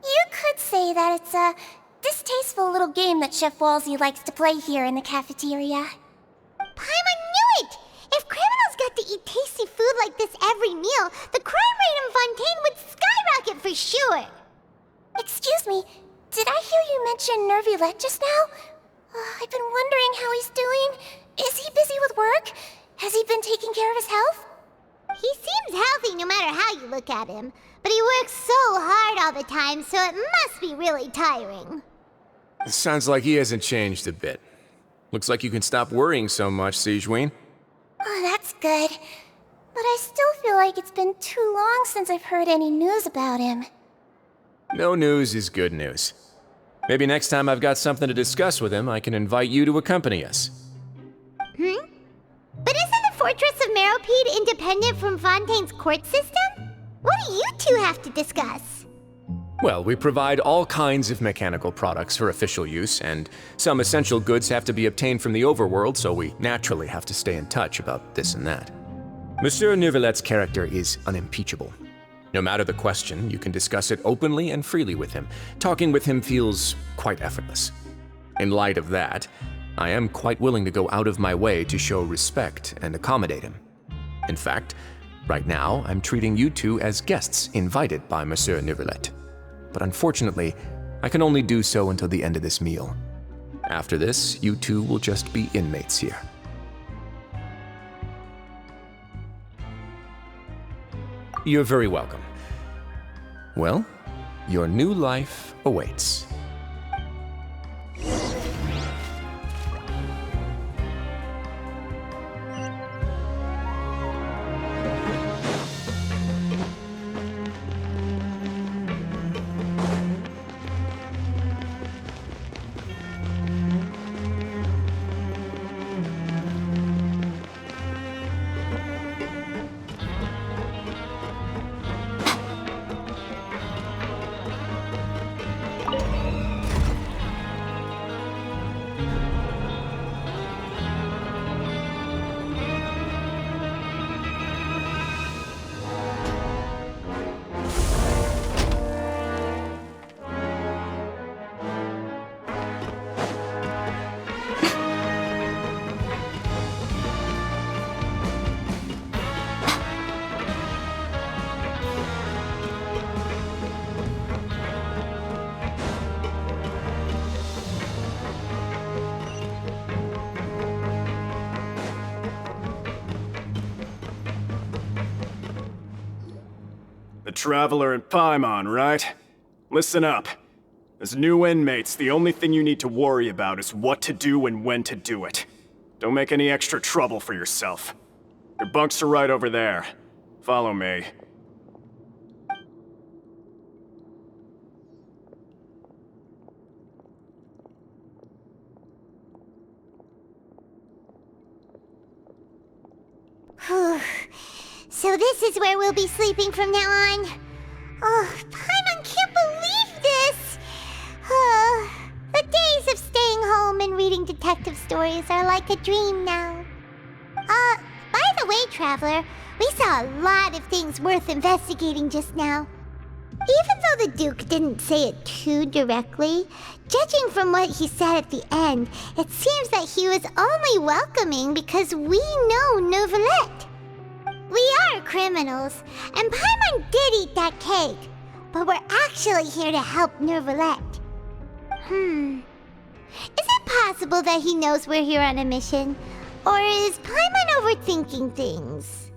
A: You could say that it's a distasteful little game that Chef Walsey likes to play here in the cafeteria. Paimon knew it! If criminals got to eat tasty food like this every meal, the crime rate in Fontaine would skyrocket for sure! Excuse me, did I hear you mention Nervulette just now? I've been wondering how he's doing. Is he busy with work? Has he been taking care of his health? He seems healthy no matter how you look at him, but he works so hard all the time, so it must be really tiring.
K: Sounds like he hasn't changed a bit. Looks like you can stop worrying so much, Sigewinne.
A: Oh, that's good. But I still feel like it's been too long since I've heard any news about him.
K: No news is good news. Maybe next time I've got something to discuss with him, I can invite you to accompany us.
A: But isn't the Fortress of Meropede independent from Fontaine's court system? What do you two have to discuss?
K: Well, we provide all kinds of mechanical products for official use, and some essential goods have to be obtained from the overworld, so we naturally have to stay in touch about this and that. Monsieur Nervulette's character is unimpeachable. No matter the question, you can discuss it openly and freely with him. Talking with him feels quite effortless. In light of that, I am quite willing to go out of my way to show respect and accommodate him. In fact, Right now, I'm treating you two as guests invited by Monsieur Neuvillette. But unfortunately, I can only do so until the end of this meal. After this, you two will just be inmates here. You're very welcome. Well, your new life awaits.
N: The Traveler and Paimon, right? Listen up. As new inmates, the only thing you need to worry about is what to do and when to do it. Don't make any extra trouble for yourself. Your bunks are right over there. Follow me.
A: So this is where we'll be sleeping from now on. Oh, Paimon can't believe this! The days of staying home and reading detective stories are like a dream now. By the way, Traveler, we saw a lot of things worth investigating just now. Even though the Duke didn't say it too directly, judging from what he said at the end, it seems that he was only welcoming because we know Neuvillette. We are criminals, and Paimon did eat that cake, but we're actually here to help Neuvillette. Is it possible that he knows we're here on a mission? Or is Paimon overthinking things?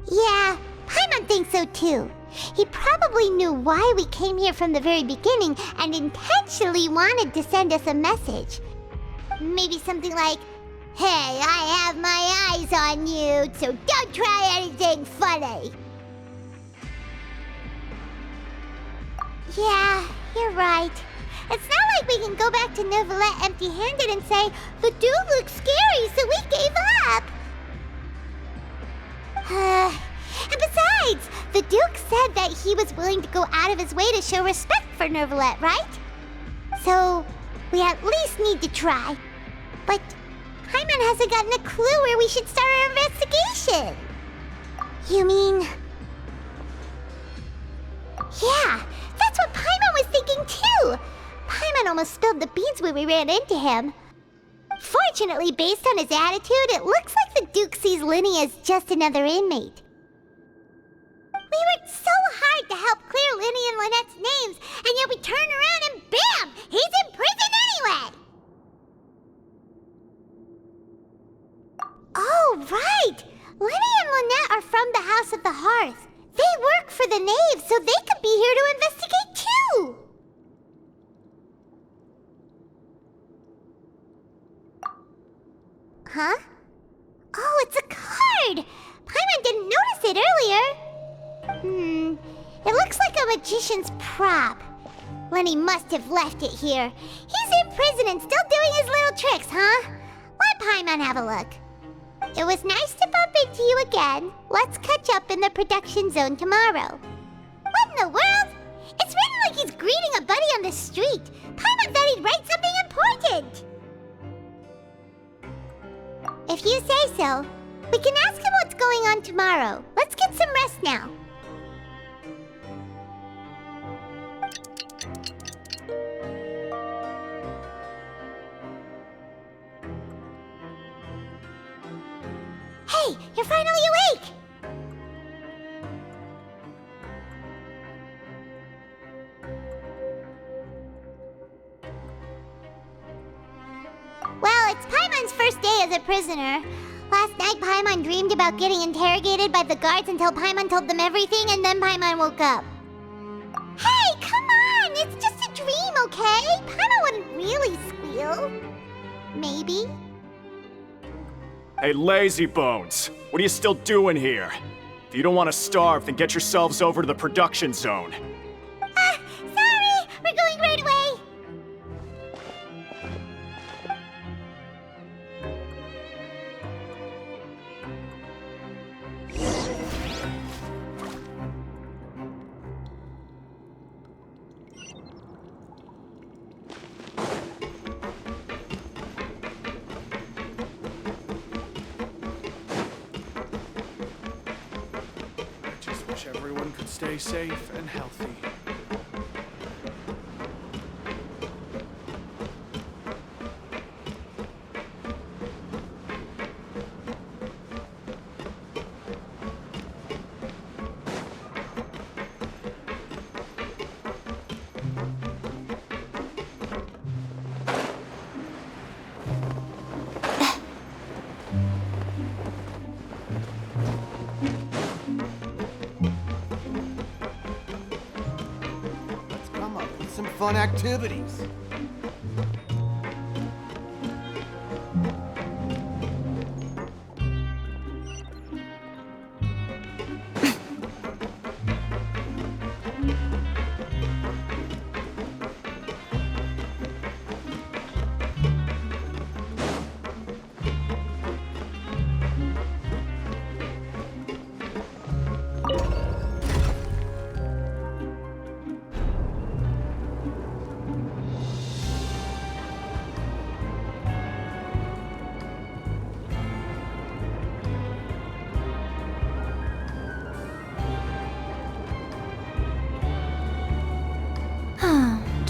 A: Yeah, Paimon thinks so too. He probably knew why we came here from the very beginning and intentionally wanted to send us a message. Maybe something like, "Hey, I have my eyes on you, so don't try anything funny." Yeah, you're right. It's not like we can go back to Neuvillette empty-handed and say, "The dude looks scary, so we gave up." And besides, the Duke said that he was willing to go out of his way to show respect for Neuvillette, right? So, we at least need to try. But Paimon hasn't gotten a clue where we should start our investigation. You mean... Yeah, that's what Paimon was thinking too! Paimon almost spilled the beans when we ran into him. Fortunately, based on his attitude, it looks like the Duke sees Linny as just another inmate. We worked so hard to help clear Linny and Lynette's names, and yet we turn around and bam! He's in prison anyway! Oh, right! Linny and Lynette are from the House of the Hearth. They work for the Knave, so they could be here to investigate too! Huh? Oh, it's a card! Paimon didn't notice it earlier! It looks like a magician's prop. Lenny must have left it here. He's in prison and still doing his little tricks, huh? Let Paimon have a look. It was nice to bump into you again. Let's catch up in the production zone tomorrow. What in the world? It's written like he's greeting a buddy on the street. Paimon thought he'd write something important. If you say so, we can ask him what's going on tomorrow. Let's get some rest now. Hey, you're finally awake! Paimon's first day as a prisoner. Last night, Paimon dreamed about getting interrogated by the guards until Paimon told them everything, and then Paimon woke up. Hey, come on! It's just a dream, okay? Paimon wouldn't really squeal. Maybe.
N: Hey, lazy bones! What are you still doing here? If you don't want to starve, then get yourselves over to the production zone.
A: Sorry! We're going right away!
F: Everyone could stay safe and healthy.
O: Fun activities.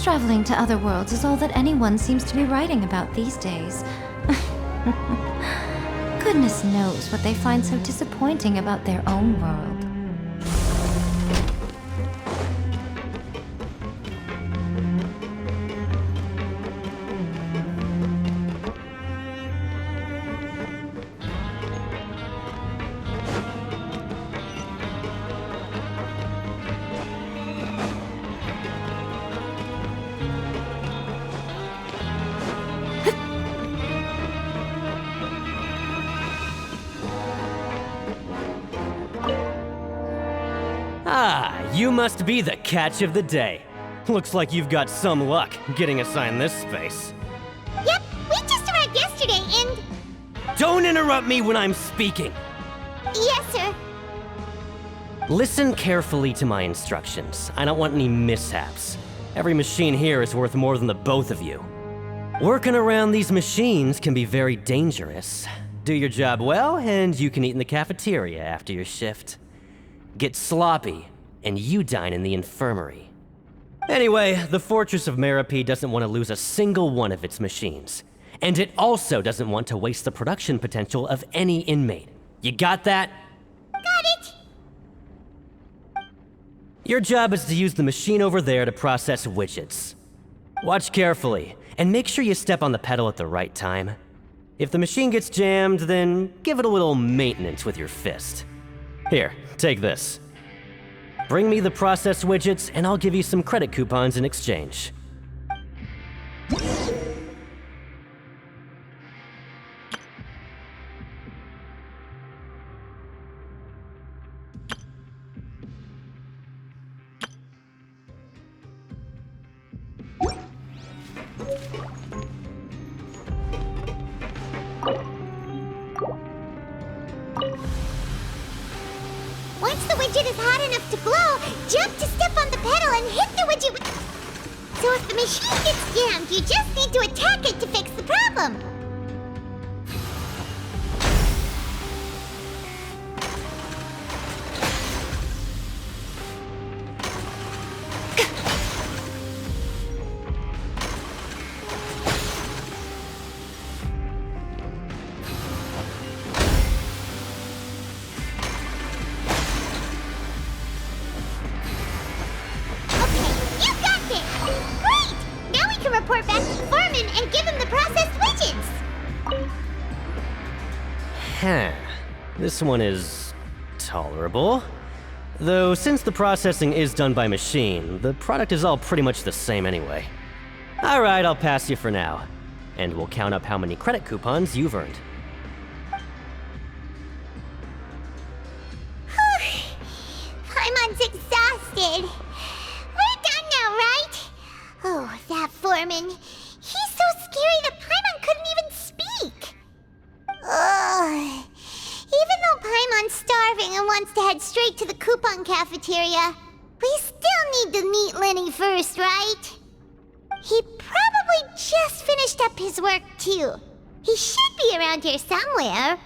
D: Traveling to other worlds is all that anyone seems to be writing about these days. Goodness knows what they find so disappointing about their own world.
P: Ah, you must be the catch of the day. Looks like you've got some luck getting assigned this space.
A: Yep, we just arrived yesterday and...
P: Don't interrupt me when I'm speaking!
A: Yes, sir.
P: Listen carefully to my instructions. I don't want any mishaps. Every machine here is worth more than the both of you. Working around these machines can be very dangerous. Do your job well, and you can eat in the cafeteria after your shift. Get sloppy, and you dine in the infirmary. Anyway, the Fortress of Meropide doesn't want to lose a single one of its machines. And it also doesn't want to waste the production potential of any inmate. You got that?
A: Got it!
P: Your job is to use the machine over there to process widgets. Watch carefully, and make sure you step on the pedal at the right time. If the machine gets jammed, then give it a little maintenance with your fist. Here, take this. Bring me the process widgets, and I'll give you some credit coupons in exchange.
A: Once the widget is hot enough to glow, jump to step on the pedal and hit the widget with... So if the machine gets jammed, you just need to attack it to fix the problem. Report back to the foreman and give him the processed widgets!
P: This one is tolerable. Though since the processing is done by machine, the product is all pretty much the same anyway. Alright, I'll pass you for now. And we'll count up how many credit coupons you've earned.
A: Paimon's exhausted. We're done now, right? Oh, that foreman. He's so scary that Paimon couldn't even speak. Ugh. Even though Paimon's starving and wants to head straight to the coupon cafeteria, we still need to meet Lenny first, right? He probably just finished up his work, too. He should be around here somewhere.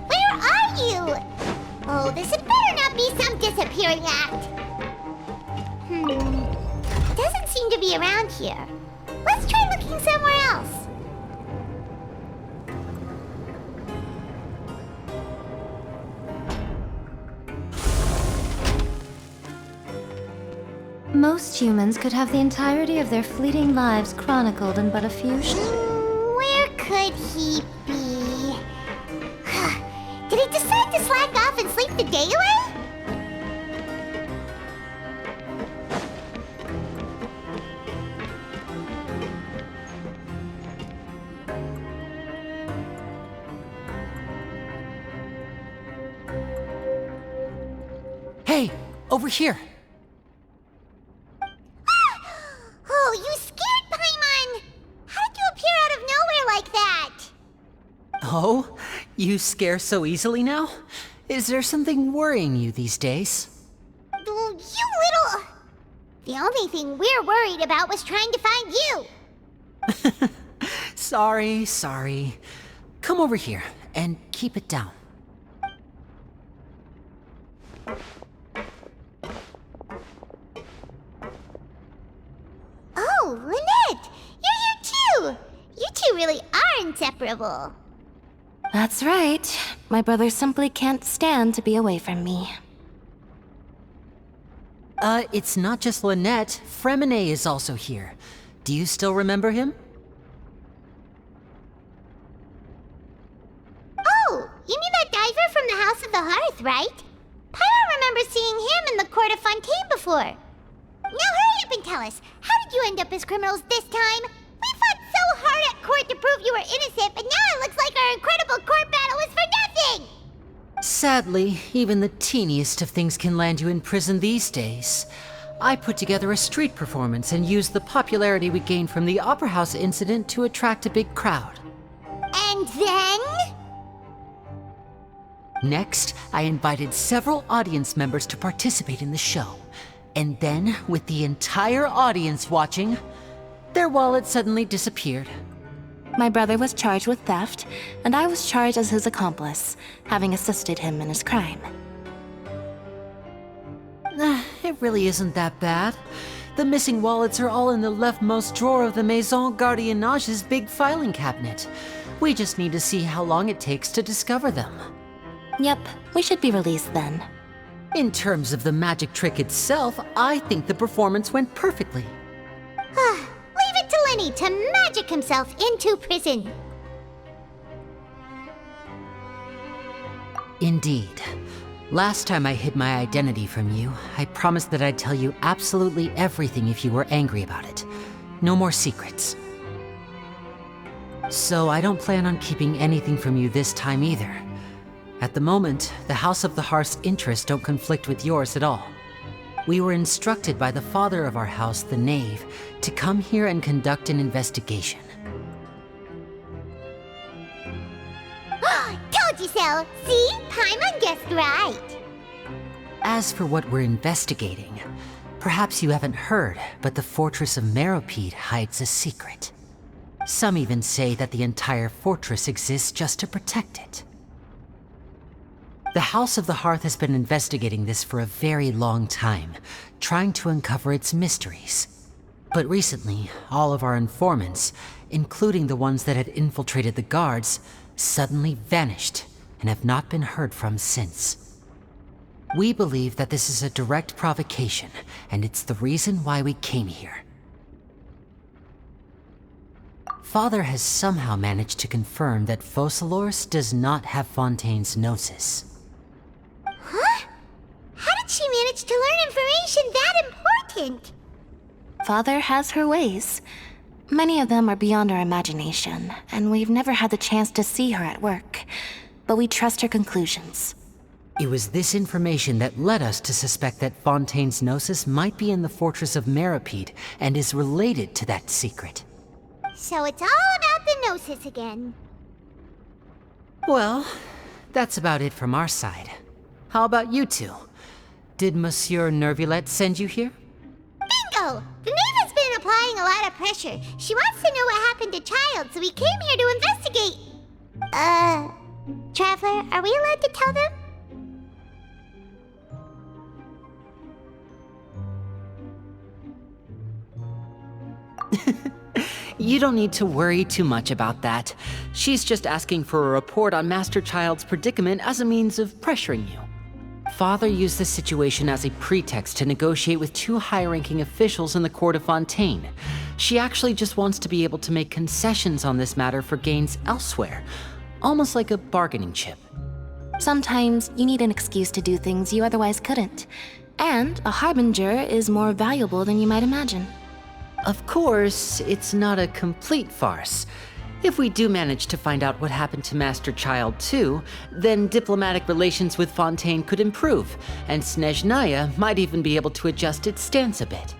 A: Where are you? Oh, this had better not be some disappearing act. Doesn't seem to be around here. Let's try looking somewhere else.
O: Most humans could have the entirety of their fleeting lives chronicled in but a few
A: Where could he be? Did he decide to slack off and sleep the day away?
M: Hey, over here.
A: Oh, you scared Paimon! How did you appear out of nowhere like that?
M: Oh, you scare so easily now? Is there something worrying you these days?
A: You little... The only thing we're worried about was trying to find you.
M: Sorry. Come over here and keep it down.
A: Oh, Lynette! You're here too! You two really are inseparable.
D: That's right. My brother simply can't stand to be away from me.
M: It's not just Lynette. Fremine is also here. Do you still remember him?
A: Oh, you mean that diver from the House of the Hearth, right? Pyro remembers seeing him in the Court of Fontaine before. Now hurry up and tell us, how did you end up as criminals this time? We fought so hard at court to prove you were innocent, but now it looks like our incredible court battle was for nothing!
M: Sadly, even the teeniest of things can land you in prison these days. I put together a street performance and used the popularity we gained from the Opera House incident to attract a big crowd.
A: And then?
M: Next, I invited several audience members to participate in the show. And then, with the entire audience watching, their wallet suddenly disappeared.
D: My brother was charged with theft, and I was charged as his accomplice, having assisted him in his crime.
M: It really isn't that bad. The missing wallets are all in the leftmost drawer of the Maison Gardiennage's big filing cabinet. We just need to see how long it takes to discover them.
D: Yep, we should be released then.
M: In terms of the magic trick itself, I think the performance went perfectly.
A: Leave it to Lenny to magic himself into prison.
M: Indeed. Last time I hid my identity from you, I promised that I'd tell you absolutely everything if you were angry about it. No more secrets. So I don't plan on keeping anything from you this time either. At the moment, the House of the Hearth's interests don't conflict with yours at all. We were instructed by the father of our house, the Knave, to come here and conduct an investigation.
A: Told you so! See? Paimon guessed right.
M: As for what we're investigating, perhaps you haven't heard, but the fortress of Meropide hides a secret. Some even say that the entire fortress exists just to protect it. The House of the Hearth has been investigating this for a very long time, trying to uncover its mysteries. But recently, all of our informants, including the ones that had infiltrated the guards, suddenly vanished and have not been heard from since. We believe that this is a direct provocation, and it's the reason why we came here. Father has somehow managed to confirm that Focalors does not have Fontaine's gnosis.
A: Huh? How did she manage to learn information that important?
D: Father has her ways. Many of them are beyond our imagination, and we've never had the chance to see her at work. But we trust her conclusions.
M: It was this information that led us to suspect that Fontaine's gnosis might be in the fortress of Meripede and is related to that secret.
A: So it's all about the gnosis again.
M: Well, that's about it from our side. How about you two? Did Monsieur Nervulette send you here?
A: Bingo! The Knave has been applying a lot of pressure. She wants to know what happened to Child, so we came here to investigate. Traveler, are we allowed to tell them?
M: You don't need to worry too much about that. She's just asking for a report on Master Child's predicament as a means of pressuring you. Father used this situation as a pretext to negotiate with two high-ranking officials in the court of Fontaine. She actually just wants to be able to make concessions on this matter for gains elsewhere, almost like a bargaining chip.
D: Sometimes you need an excuse to do things you otherwise couldn't. And a harbinger is more valuable than you might imagine.
M: Of course, it's not a complete farce. If we do manage to find out what happened to Master Child too, then diplomatic relations with Fontaine could improve, and Snezhnaya might even be able to adjust its stance a bit.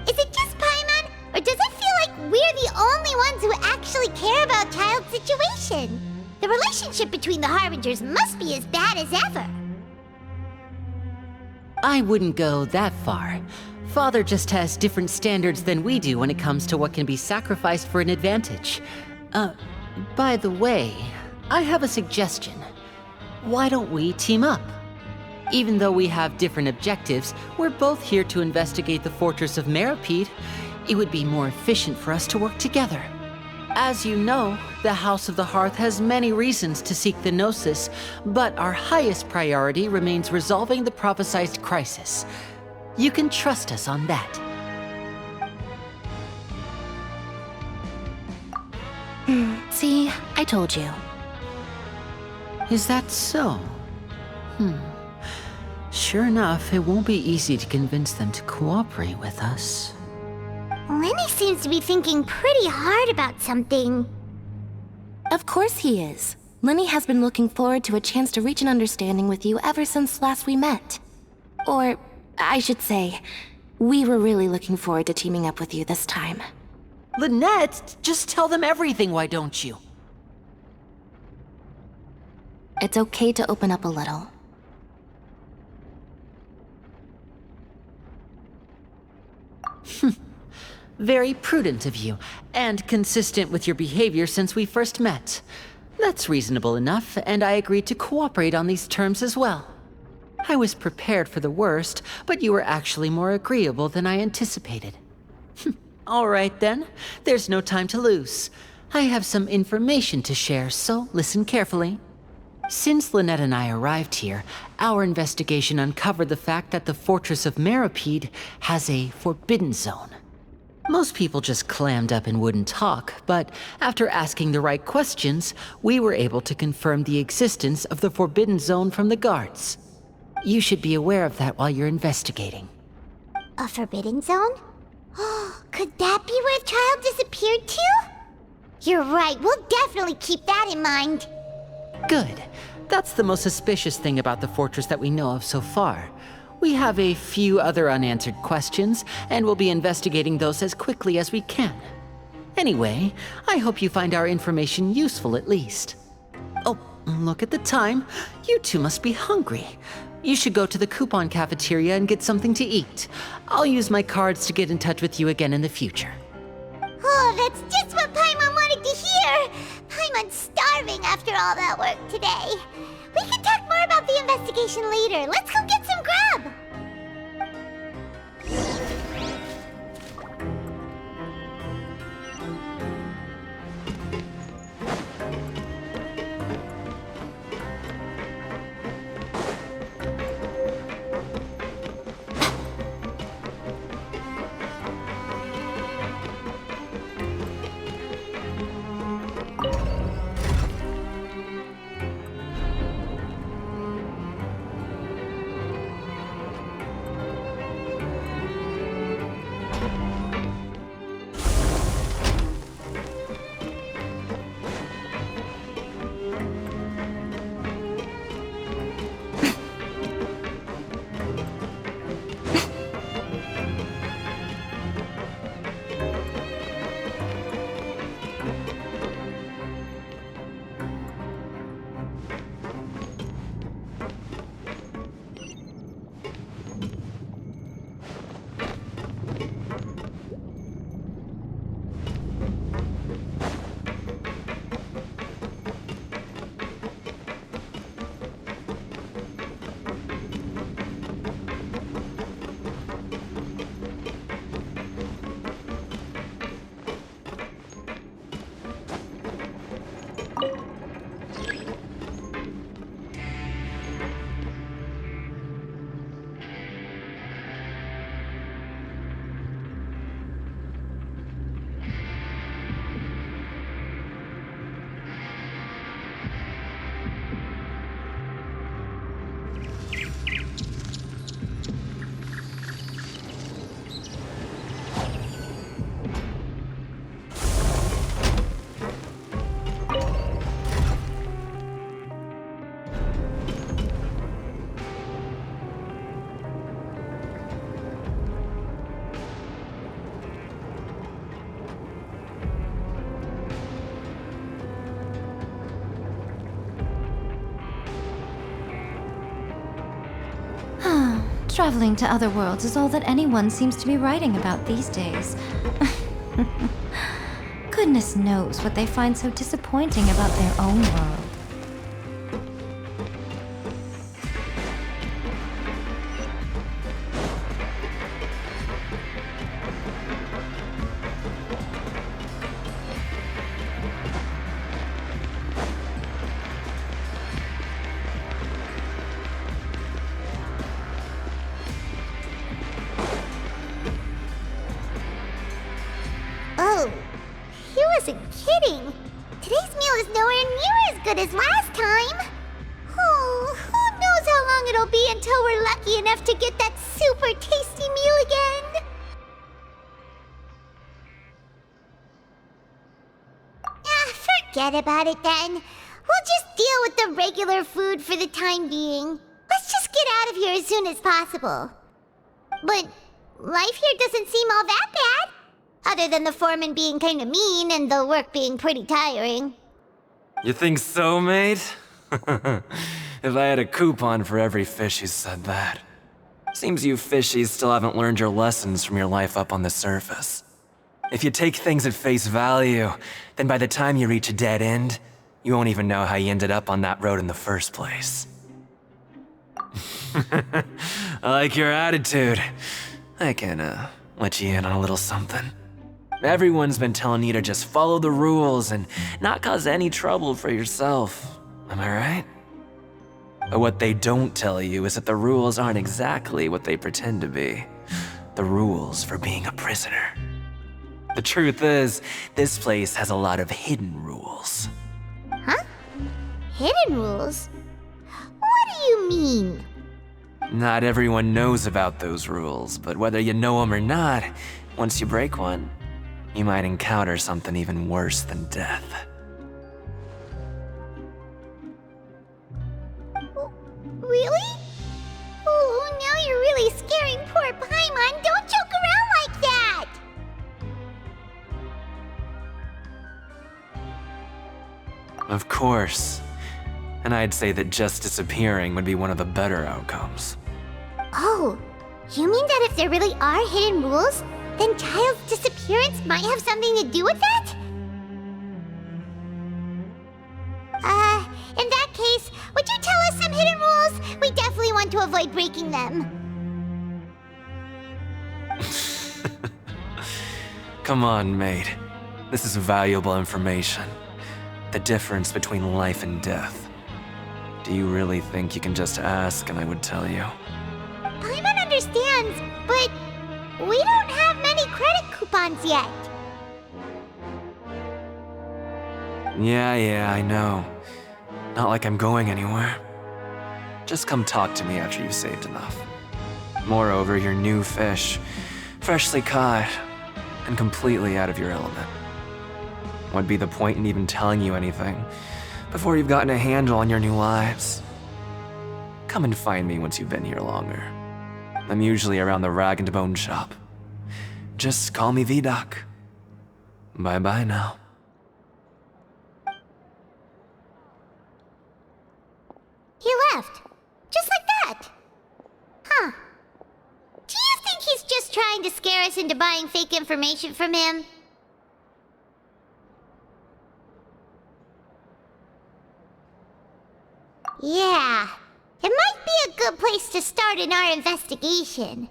A: Is it just Paimon, or does it feel like we're the only ones who actually care about Child's situation? The relationship between the Harbingers must be as bad as ever.
M: I wouldn't go that far. Father just has different standards than we do when it comes to what can be sacrificed for an advantage. By the way, I have a suggestion. Why don't we team up? Even though we have different objectives, we're both here to investigate the fortress of Meripede. It would be more efficient for us to work together. As you know, the House of the Hearth has many reasons to seek the Gnosis, but our highest priority remains resolving the prophesized crisis. You can trust us on that.
D: See, I told you.
M: Is that so? Sure enough, it won't be easy to convince them to cooperate with us.
A: Lenny seems to be thinking pretty hard about something.
D: Of course he is. Lenny has been looking forward to a chance to reach an understanding with you ever since last we met. Or, I should say, we were really looking forward to teaming up with you this time.
M: Lynette, just tell them everything, why don't you?
D: It's okay to open up a little.
M: Very prudent of you, and consistent with your behavior since we first met. That's reasonable enough, and I agreed to cooperate on these terms as well. I was prepared for the worst, but you were actually more agreeable than I anticipated. All right then, there's no time to lose. I have some information to share, so listen carefully. Since Lynette and I arrived here, our investigation uncovered the fact that the Fortress of Meripede has a forbidden zone. Most people just clammed up and wouldn't talk, but after asking the right questions, we were able to confirm the existence of the forbidden zone from the guards. You should be aware of that while you're investigating.
A: A forbidden zone? Could that be where Child disappeared to? You're right, we'll definitely keep that in mind.
M: Good. That's the most suspicious thing about the fortress that we know of so far. We have a few other unanswered questions, and we'll be investigating those as quickly as we can. Anyway, I hope you find our information useful at least. Oh, look at the time. You two must be hungry. You should go to the coupon cafeteria and get something to eat. I'll use my cards to get in touch with you again in the future.
A: Oh, that's just what Paimon wanted to hear! Paimon's starving after all that work today. We can talk more about the investigation later. Let's go get some grub!
O: Traveling to other worlds is all that anyone seems to be writing about these days. Goodness knows what they find so disappointing about their own world.
A: Oh, he wasn't kidding. Today's meal is nowhere near as good as last time. Oh, who knows how long it'll be until we're lucky enough to get that super tasty meal again. Forget about it then. We'll just deal with the regular food for the time being. Let's just get out of here as soon as possible. But life here doesn't seem all that bad. Other than the foreman being kinda mean and the work being pretty tiring.
Q: You think so, mate? If I had a coupon for every fish who said that. Seems you fishies still haven't learned your lessons from your life up on the surface. If you take things at face value, then by the time you reach a dead end, you won't even know how you ended up on that road in the first place. I like your attitude. I can, let you in on a little something. Everyone's been telling you to just follow the rules and not cause any trouble for yourself. Am I right? But what they don't tell you is that the rules aren't exactly what they pretend to be. The rules for being a prisoner. The truth is, this place has a lot of hidden rules.
A: Huh? Hidden rules? What do you mean?
Q: Not everyone knows about those rules, but whether you know them or not, once you break one, you might encounter something even worse than death.
A: Really? Oh, now you're really scaring poor Paimon. Don't joke around like that!
Q: Of course. And I'd say that just disappearing would be one of the better outcomes.
A: Oh, you mean that if there really are hidden rules, then Child's disappearance might have something to do with that? In that case, would you tell us some hidden rules? We definitely want to avoid breaking them.
Q: Come on, mate. This is valuable information. The difference between life and death. Do you really think you can just ask and I would tell you?
A: Paimon understands, but we don't have many credit coupons yet.
Q: Yeah, I know. Not like I'm going anywhere. Just come talk to me after you've saved enough. Moreover, you're new fish, freshly caught, and completely out of your element. What'd be the point in even telling you anything before you've gotten a handle on your new lives? Come and find me once you've been here longer. I'm usually around the rag and bone shop. Just call me V-Doc. Bye-bye now.
A: He left. Just like that. Huh. Do you think he's just trying to scare us into buying fake information from him? Yeah. It might be a good place to start in our investigation.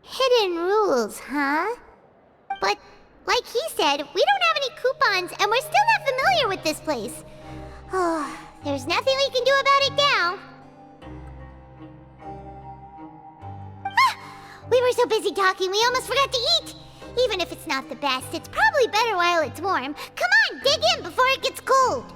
A: Hidden rules, huh? But, like he said, we don't have any coupons and we're still not familiar with this place. Oh, there's nothing we can do about it now. We were so busy talking, we almost forgot to eat. Even if it's not the best, it's probably better while it's warm. Come on, dig in before it gets cold.